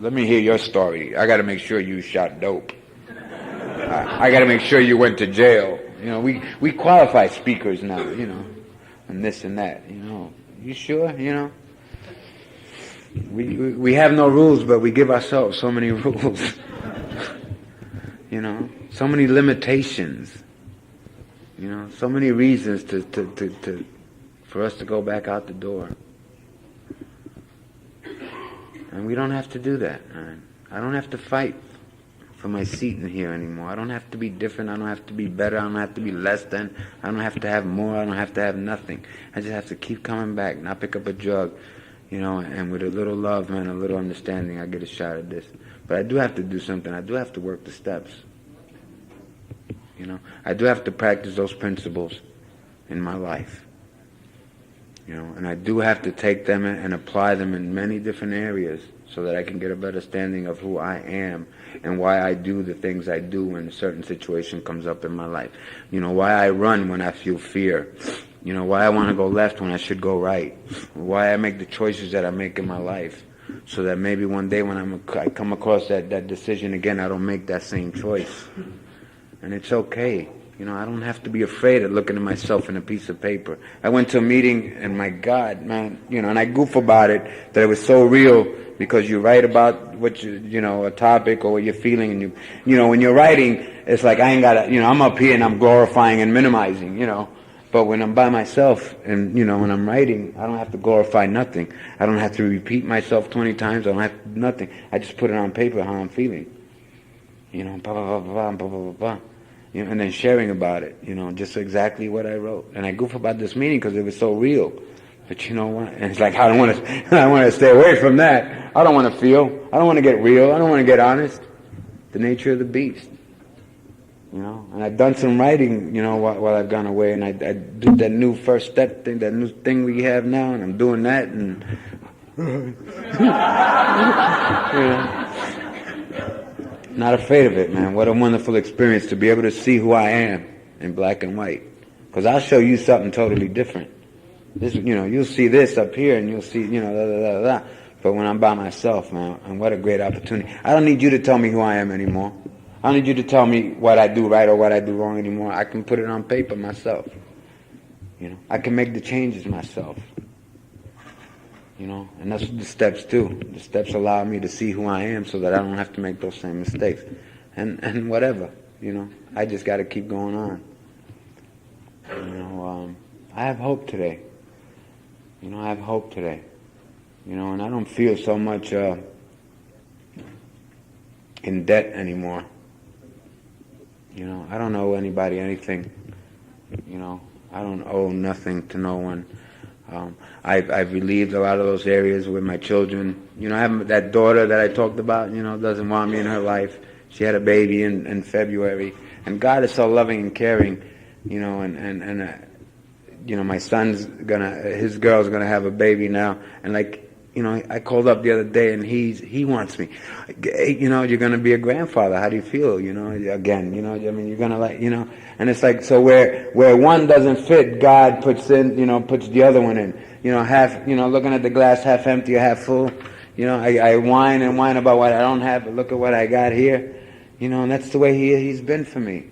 let me hear your story. I got to make sure you shot dope. I got to make sure you went to jail. We qualify speakers now, and this and that, You sure, We have no rules, but we give ourselves so many rules. So many limitations. So many reasons for us to go back out the door. And we don't have to do that, man. I don't have to fight for my seat in here anymore. I don't have to be different. I don't have to be better. I don't have to be less than. I don't have to have more. I don't have to have nothing. I just have to keep coming back, not pick up a drug, and with a little love, man, a little understanding, I get a shot at this. But I do have to do something. I do have to work the steps. I do have to practice those principles in my life. And I do have to take them and apply them in many different areas so that I can get a better understanding of who I am and why I do the things I do when a certain situation comes up in my life. Why I run when I feel fear. Why I want to go left when I should go right. Why I make the choices that I make in my life. So that maybe one day when I come across that decision again, I don't make that same choice. And it's okay. I don't have to be afraid of looking at myself in a piece of paper. I went to a meeting, and my God, man, and I goof about it, that it was so real, because you write about what a topic or what you're feeling, and when you're writing, it's like I ain't gotta, I'm up here and I'm glorifying and minimizing, But when I'm by myself and, when I'm writing, I don't have to glorify nothing. I don't have to repeat myself 20 times. I don't have to, nothing. I just put it on paper how I'm feeling. Blah, blah, blah, blah, blah, blah, blah. And then sharing about it, just exactly what I wrote. And I goof about this meeting because it was so real. But you know what? And it's like, I want to stay away from that. I don't want to feel. I don't want to get real. I don't want to get honest. The nature of the beast. And I've done some writing, while I've gone away, and I did that new first step thing, that new thing we have now, and I'm doing that, and not afraid of it, man. What a wonderful experience to be able to see who I am in black and white, because I'll show you something totally different. This, you'll see this up here, and you'll see, da, da, da, da. But when I'm by myself, man, and what a great opportunity. I don't need you to tell me who I am anymore. I don't need you to tell me what I do right or what I do wrong anymore. I can put it on paper myself. I can make the changes myself. And that's what the steps do. The steps allow me to see who I am so that I don't have to make those same mistakes. And whatever, I just got to keep going on. I have hope today. I have hope today. And I don't feel so much in debt anymore. I don't owe anybody anything. I don't owe nothing to no one. I've relieved a lot of those areas with my children. I have that daughter that I talked about, doesn't want me in her life. She had a baby in February. And God is so loving and caring, my son's his girl's gonna have a baby now. And I called up the other day, and he wants me. You're going to be a grandfather. How do you feel? Again, you're going to and it's like, so where one doesn't fit, God puts the other one in. Half, looking at the glass half empty or half full. I whine and whine about what I don't have, but look at what I got here. And that's the way he's been for me.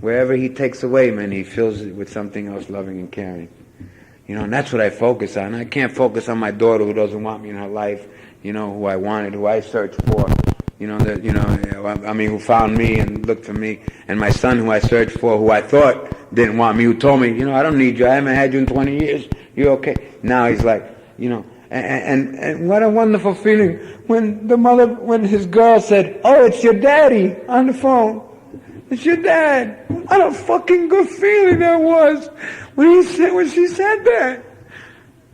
Wherever he takes away, man, he fills it with something else loving and caring. And that's what I focus on. I can't focus on my daughter who doesn't want me in her life, who I wanted, who I searched for, who found me and looked for me. And my son who I searched for, who I thought didn't want me, who told me, I don't need you. I haven't had you in 20 years. You're okay. Now he's like, and what a wonderful feeling when his girl said, oh, it's your daddy on the phone. It's your dad. What a fucking good feeling that was when she said that.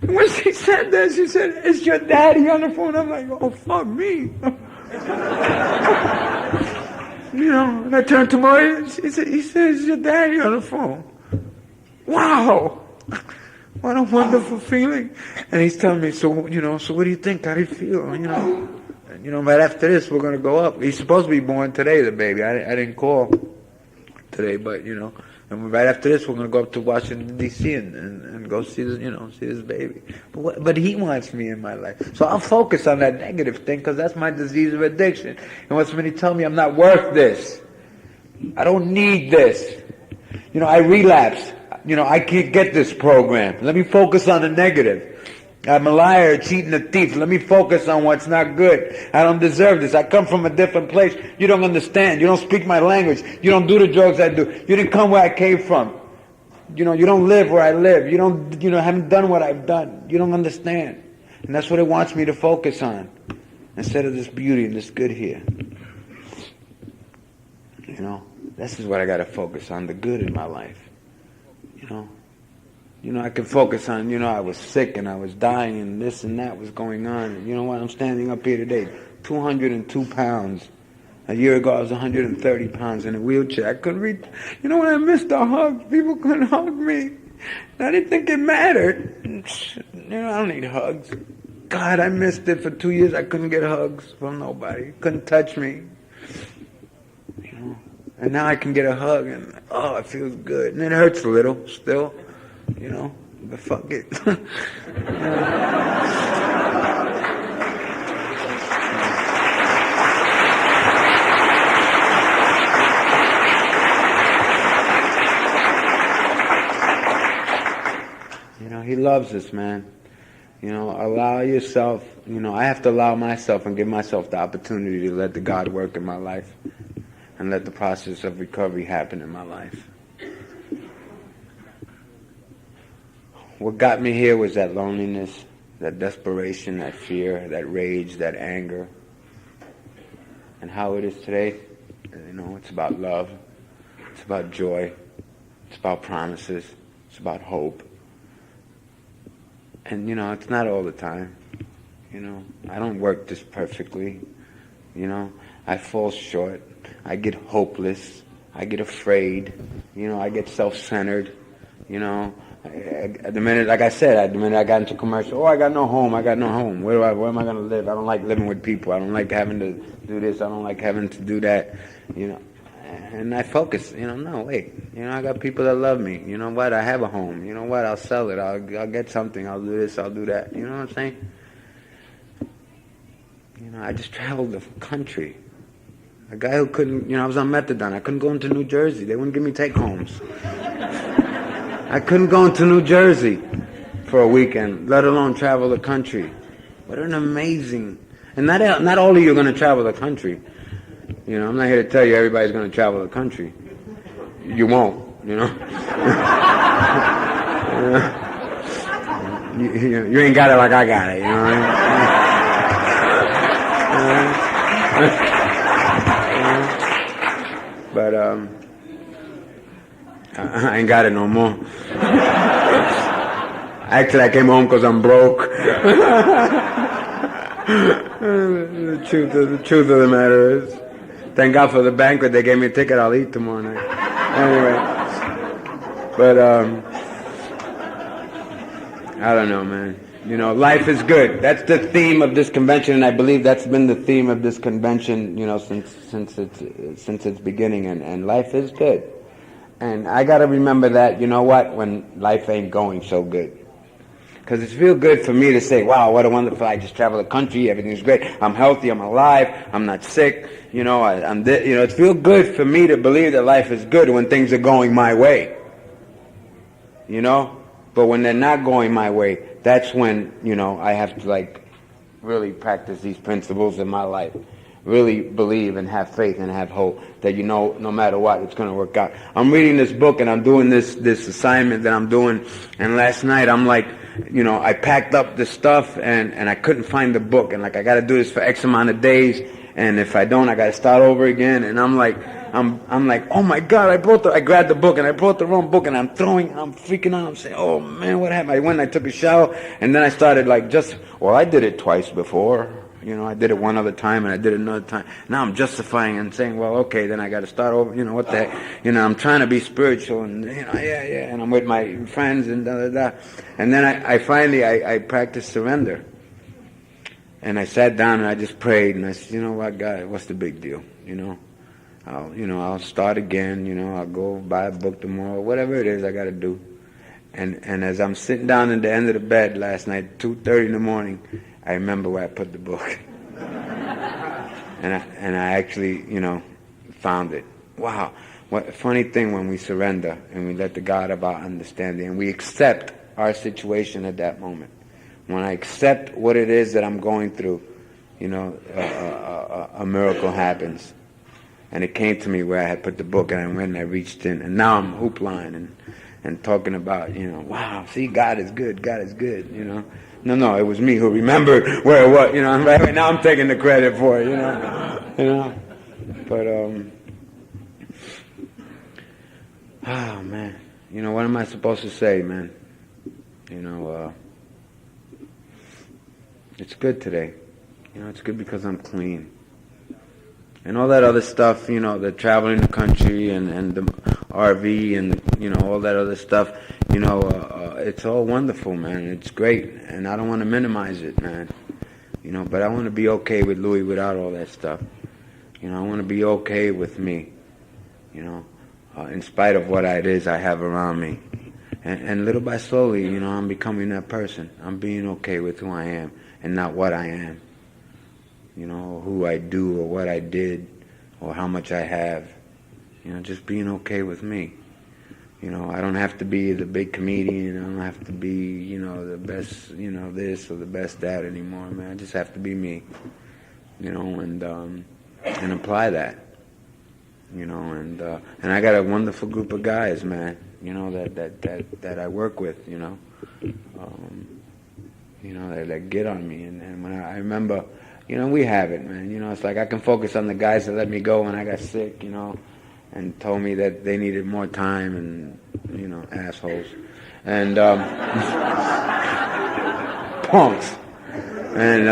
When she said that, she said, it's your daddy on the phone. I'm like, oh, fuck me. And I turned to Maria, he said, it's your daddy on the phone. Wow. What a wonderful feeling. And he's telling me, so what do you think? How do you feel? And, right after this, we're going to go up. He's supposed to be born today, the baby. I didn't call today, but, and right after this, we're going to go up to Washington, D.C. and go see this baby. But he wants me in my life. So I'll focus on that negative thing, because that's my disease of addiction. And when somebody tells me I'm not worth this, I don't need this. I relapse. I can't get this program. Let me focus on the negative. I'm a liar, a cheat, and a thief. Let me focus on what's not good. I don't deserve this. I come from a different place. You don't understand. You don't speak my language. You don't do the drugs I do. You didn't come where I came from. You don't live where I live. You haven't done what I've done. You don't understand. And that's what it wants me to focus on, instead of this beauty and this good here. This is what I got to focus on, the good in my life. I could focus on, I was sick and I was dying and this and that was going on. And you know what? I'm standing up here today, 202 pounds. A year ago, I was 130 pounds in a wheelchair. I couldn't reach. When I missed a hug, people couldn't hug me. I didn't think it mattered. I don't need hugs. God, I missed it for 2 years. I couldn't get hugs from nobody. Couldn't touch me. You know? And now I can get a hug, and oh, it feels good. And it hurts a little still, you know, but fuck it. You know, he loves us, man. You know, allow yourself, you know, I have to allow myself and give myself the opportunity to let the God work in my life and let the process of recovery happen in my life. What got me here was that loneliness, that desperation, that fear, that rage, that anger. And how it is today, you know, it's about love, it's about joy, it's about promises, it's about hope. And, you know, it's not all the time. You know, I don't work this perfectly. You know, I fall short. I get hopeless. I get afraid. You know, I get self-centered. You know, at the minute, like I said, at the minute I got into commercial, oh, I got no home. I got no home. Where am I going to live? I don't like living with people. I don't like having to do this. I don't like having to do that. You know. And I focus, you know, no, wait, you know, I got people that love me. You know what, I have a home. You know what, I'll sell it. I'll get something. I'll do this, I'll do that. You know what I'm saying? You know, I just traveled the country. A guy who couldn't, you know, I was on methadone. I couldn't go into New Jersey. They wouldn't give me take-homes. I couldn't go into New Jersey for a weekend, let alone travel the country. What an amazing... And not all of you are going to travel the country. You know, I'm not here to tell you everybody's going to travel the country. You won't, you know. You ain't got it like I got it, you know what I mean? But I ain't got it no more. Actually, I came home because I'm broke. The truth of the matter is, thank God for the banquet. They gave me a ticket. I'll eat tomorrow night. Anyway, but I don't know, man. You know, life is good. That's the theme of this convention, and I believe that's been the theme of this convention, you know, since its beginning. And life is good. And I got to remember that. You know what? When life ain't going so good. Because it feels good for me to say, wow, what a wonderful, I just traveled the country, everything's great, I'm healthy, I'm alive, I'm not sick, you know, you know, it feels good for me to believe that life is good when things are going my way, you know, but when they're not going my way, that's when, you know, I have to, like, really practice these principles in my life, really believe and have faith and have hope that, you know, no matter what, it's going to work out. I'm reading this book and I'm doing this assignment that I'm doing, and last night I'm like, you know, I packed up the stuff and I couldn't find the book, and like I got to do this for X amount of days, and if I don't, I got to start over again. And I'm like, oh my God, I grabbed the book and I brought the wrong book, and I'm freaking out. I'm saying, oh man, what happened? I went and I took a shower, and then I started like I did it twice before. You know, I did it one other time and I did it another time. Now I'm justifying and saying, well, okay, then I got to start over. You know, what the heck? You know, I'm trying to be spiritual and, you know, yeah. And I'm with my friends and da. And then I finally practiced surrender. And I sat down and I just prayed and I said, you know what, God, what's the big deal? You know, I'll start again. You know, I'll go buy a book tomorrow, whatever it is I got to do. And as I'm sitting down at the end of the bed last night, 2:30 in the morning, I remember where I put the book. and I actually, you know, found it. Wow. What a funny thing when we surrender and we let the God of our understanding and we accept our situation at that moment. When I accept what it is that I'm going through, you know, a miracle happens. And it came to me where I had put the book and I went and I reached in. And now I'm hoopline and talking about, you know, wow, see, God is good, you know. No, it was me who remembered where it was, you know. Right now I'm taking the credit for it, you know. But, oh, man. You know, what am I supposed to say, man? You know, it's good today. You know, it's good because I'm clean. And all that other stuff, you know, the traveling the country and the RV and, you know, all that other stuff, It's all wonderful, man. It's great, and I don't want to minimize it, man. But I want to be okay with Louie without all that stuff. I want to be okay with me, in spite of what it is I have around me. And little by slowly, I'm becoming that person. I'm being okay with who I am and not what I am. Who I do or what I did or how much I have. Just being okay with me. I don't have to be the big comedian. I don't have to be, the best, this or the best that anymore, man. I just have to be me, and apply that, and I got a wonderful group of guys, man, that I work with, that get on me, and when I remember, we have it, man. It's like I can focus on the guys that let me go when I got sick, and told me that they needed more time, and assholes, and punks, and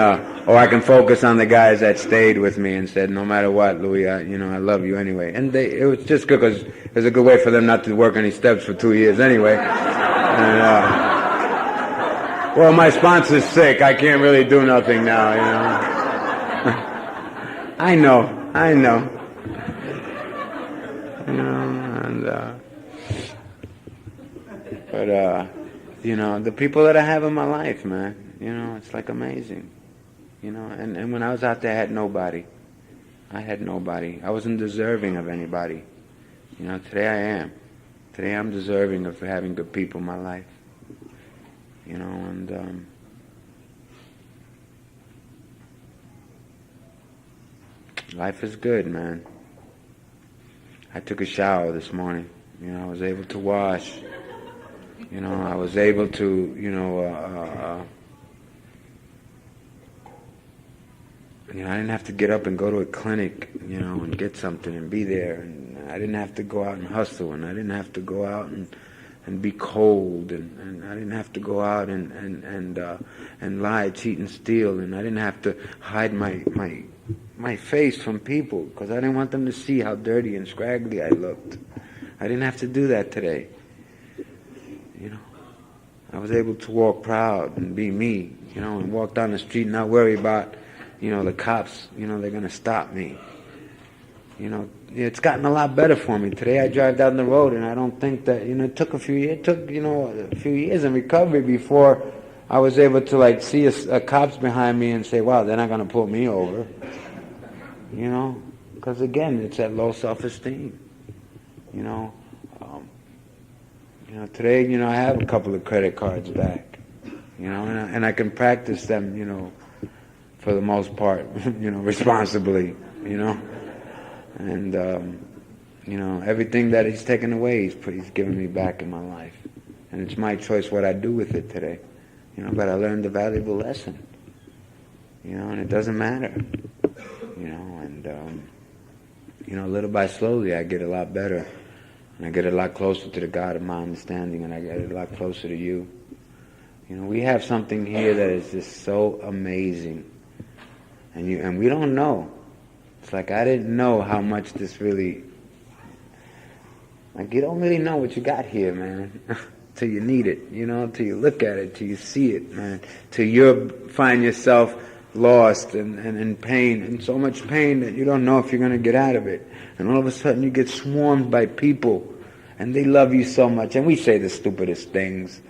or I can focus on the guys that stayed with me and said, no matter what, Louie, I love you anyway. And it was just good because it was a good way for them not to work any steps for 2 years anyway. And, well, my sponsor's sick. I can't really do nothing now, I know. But the people that I have in my life, man, it's like amazing. And when I was out there, I had nobody. I wasn't deserving of anybody. Today I am. Today I'm deserving of having good people in my life. And life is good, man. I took a shower this morning. I was able to wash. I was able to, I didn't have to get up and go to a clinic, and get something and be there. And I didn't have to go out and hustle, and I didn't have to go out and be cold, and I didn't have to go out and lie, cheat, and steal, and I didn't have to hide my face from people because I didn't want them to see how dirty and scraggly I looked. I didn't have to do that today. I was able to walk proud and be me, and walk down the street and not worry about, the cops, they're going to stop me. It's gotten a lot better for me. Today I drive down the road and I don't think that, it took a few years in recovery before I was able to see a cops behind me and say, wow, they're not going to pull me over. Because again, it's that low self-esteem. Today, I have a couple of credit cards back, and I can practice them, for the most part, responsibly, and, everything that he's taken away, he's given me back in my life. And it's my choice what I do with it today, but I learned a valuable lesson, and it doesn't matter, and, little by slowly I get a lot better. And I get a lot closer to the God of my understanding, and I get a lot closer to you. We have something here that is just so amazing. And we don't know. It's like I didn't know how much this really... you don't really know what you got here, man. Till you need it, till you look at it, till you see it, man. Till you find yourself lost and in pain, and so much pain that you don't know if you're going to get out of it. And all of a sudden you get swarmed by people, and they love you so much. And we say the stupidest things,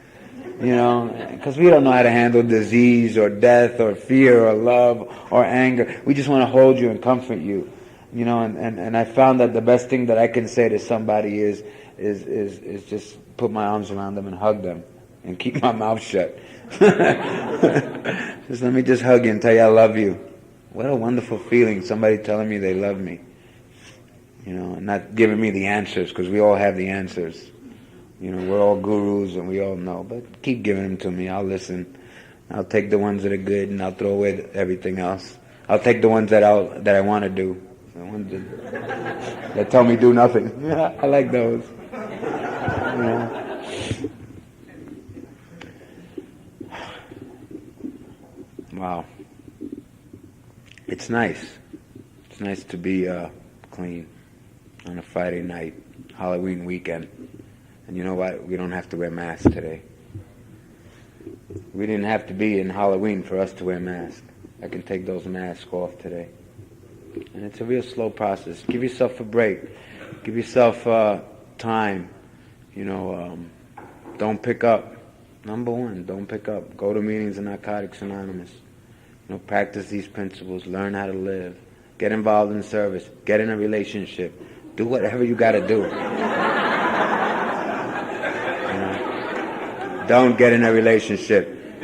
because we don't know how to handle disease or death or fear or love or anger. We just want to hold you and comfort you, and I found that the best thing that I can say to somebody is just put my arms around them and hug them and keep my mouth shut. Just let me just hug you and tell you I love you. What a wonderful feeling, somebody telling me they love me. And not giving me the answers, because we all have the answers. We're all gurus and we all know. But keep giving them to me. I'll listen. I'll take the ones that are good and I'll throw away everything else. I'll take the ones that I want to do. The ones that tell me do nothing. I like those. Wow. It's nice. It's nice to be clean on a Friday night, Halloween weekend. And you know what? We don't have to wear masks today. We didn't have to be in Halloween for us to wear masks. I can take those masks off today. And it's a real slow process. Give yourself a break. Give yourself time. Don't pick up. Number one, don't pick up. Go to meetings of Narcotics Anonymous. Practice these principles. Learn how to live. Get involved in service. Get in a relationship. Do whatever you got to do. Don't get in a relationship.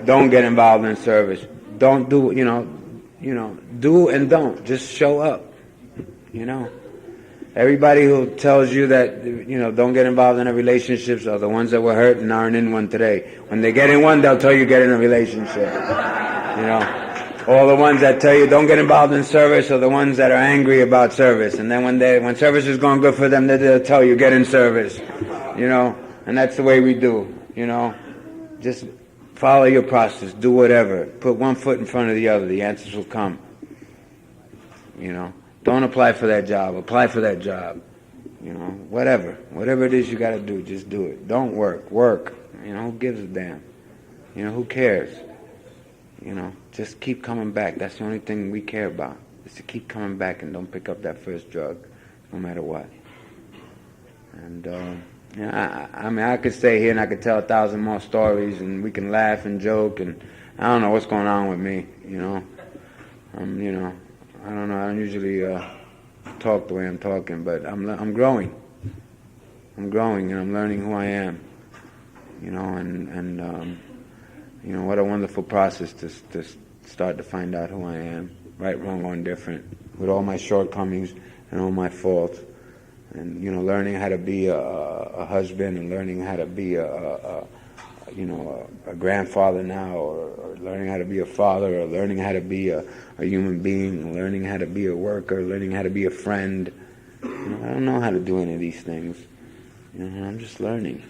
Don't get involved in service. Don't do. Do and don't. Just show up. Everybody who tells you that, don't get involved in a relationships are the ones that were hurt and aren't in one today. When they get in one, they'll tell you get in a relationship. All the ones that tell you don't get involved in service are the ones that are angry about service. And then when service is going good for them, they'll tell you get in service. And that's the way we do. Just follow your process. Do whatever. Put one foot in front of the other. The answers will come. Don't apply for that job. Apply for that job. Whatever it is you got to do, just do it. Don't work. Work. Who gives a damn? Who cares? Just keep coming back. That's the only thing we care about, is to keep coming back and don't pick up that first drug, no matter what. And, I could stay here and I could tell 1,000 more stories and we can laugh and joke and I don't know what's going on with me, I don't know. I don't usually talk the way I'm talking, but I'm growing. I'm growing and I'm learning who I am. What a wonderful process to start to find out who I am, right, wrong, or indifferent, with all my shortcomings and all my faults, and learning how to be a husband and learning how to be a grandfather now, or learning how to be a father, or learning how to be a human being, learning how to be a worker, learning how to be a friend. I don't know how to do any of these things. I'm just learning.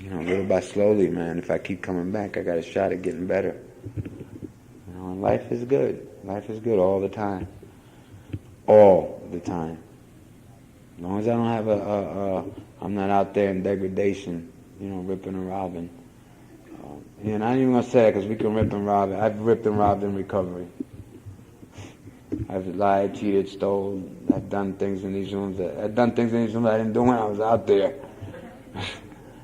Little by slowly, man. If I keep coming back, I got a shot at getting better. And life is good. Life is good all the time. All the time. As long as I don't have I'm not out there in degradation, ripping and robbing. And I ain't even gonna say that because we can rip and rob. I've ripped and robbed in recovery. I've lied, cheated, stole. I've done things in these rooms. I've done things in these rooms I didn't do when I was out there.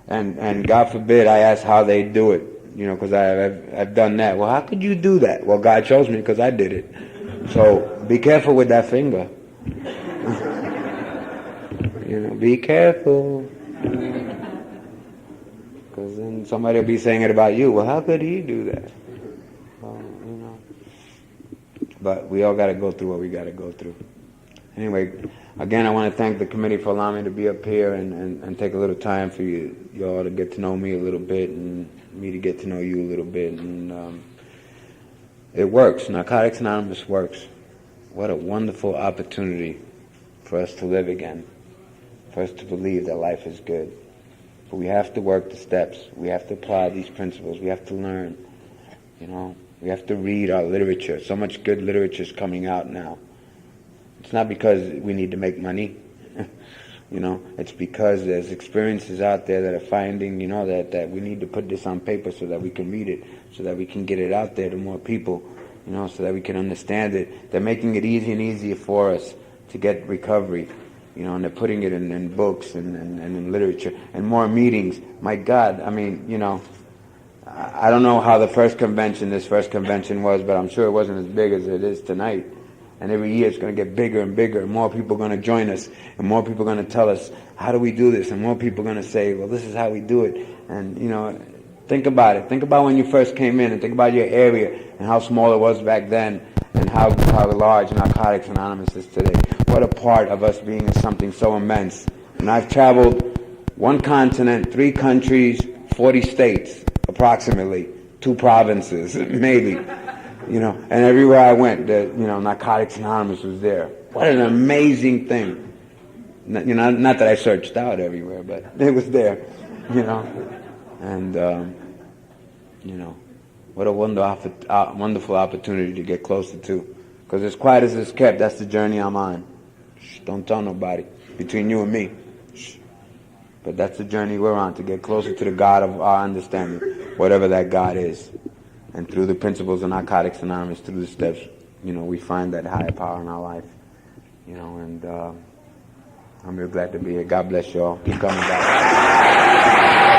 And God forbid I ask how they do it, because I've done that. Well, how could you do that? Well, God chose me because I did it. So be careful with that finger. Be careful. Because then somebody will be saying it about you. Well, how could he do that? Well, But we all got to go through what we got to go through. Anyway, again, I want to thank the committee for allowing me to be up here and take a little time for you all to get to know me a little bit and me to get to know you a little bit. And it works. Narcotics Anonymous works. What a wonderful opportunity for us to live again, for us to believe that life is good. But we have to work the steps. We have to apply these principles. We have to learn. We have to read our literature. So much good literature is coming out now. It's not because we need to make money, it's because there's experiences out there that are finding, that we need to put this on paper so that we can read it, so that we can get it out there to more people, so that we can understand it. They're making it easier and easier for us to get recovery, and they're putting it in books and in literature and more meetings. My God, I don't know how this first convention was, but I'm sure it wasn't as big as it is tonight. And every year it's going to get bigger and bigger, and more people are going to join us, and more people are going to tell us, how do we do this? And more people are going to say, well, this is how we do it. And, think about it. Think about when you first came in, and think about your area, and how small it was back then, and how large Narcotics Anonymous is today. What a part of us being something so immense. And I've traveled one continent, 3 countries, 40 states, approximately, 2 provinces, maybe. And everywhere I went, Narcotics Anonymous was there. What an amazing thing. Not that I searched out everywhere, but it was there, And, what a wonderful opportunity to get closer to. Because as quiet as it's kept, that's the journey I'm on. Shh, don't tell nobody. between you and me. But that's the journey we're on, to get closer to the God of our understanding, whatever that God is. And through the principles of Narcotics Anonymous, through the steps, we find that higher power in our life. And I'm real glad to be here. God bless you all. Keep coming back.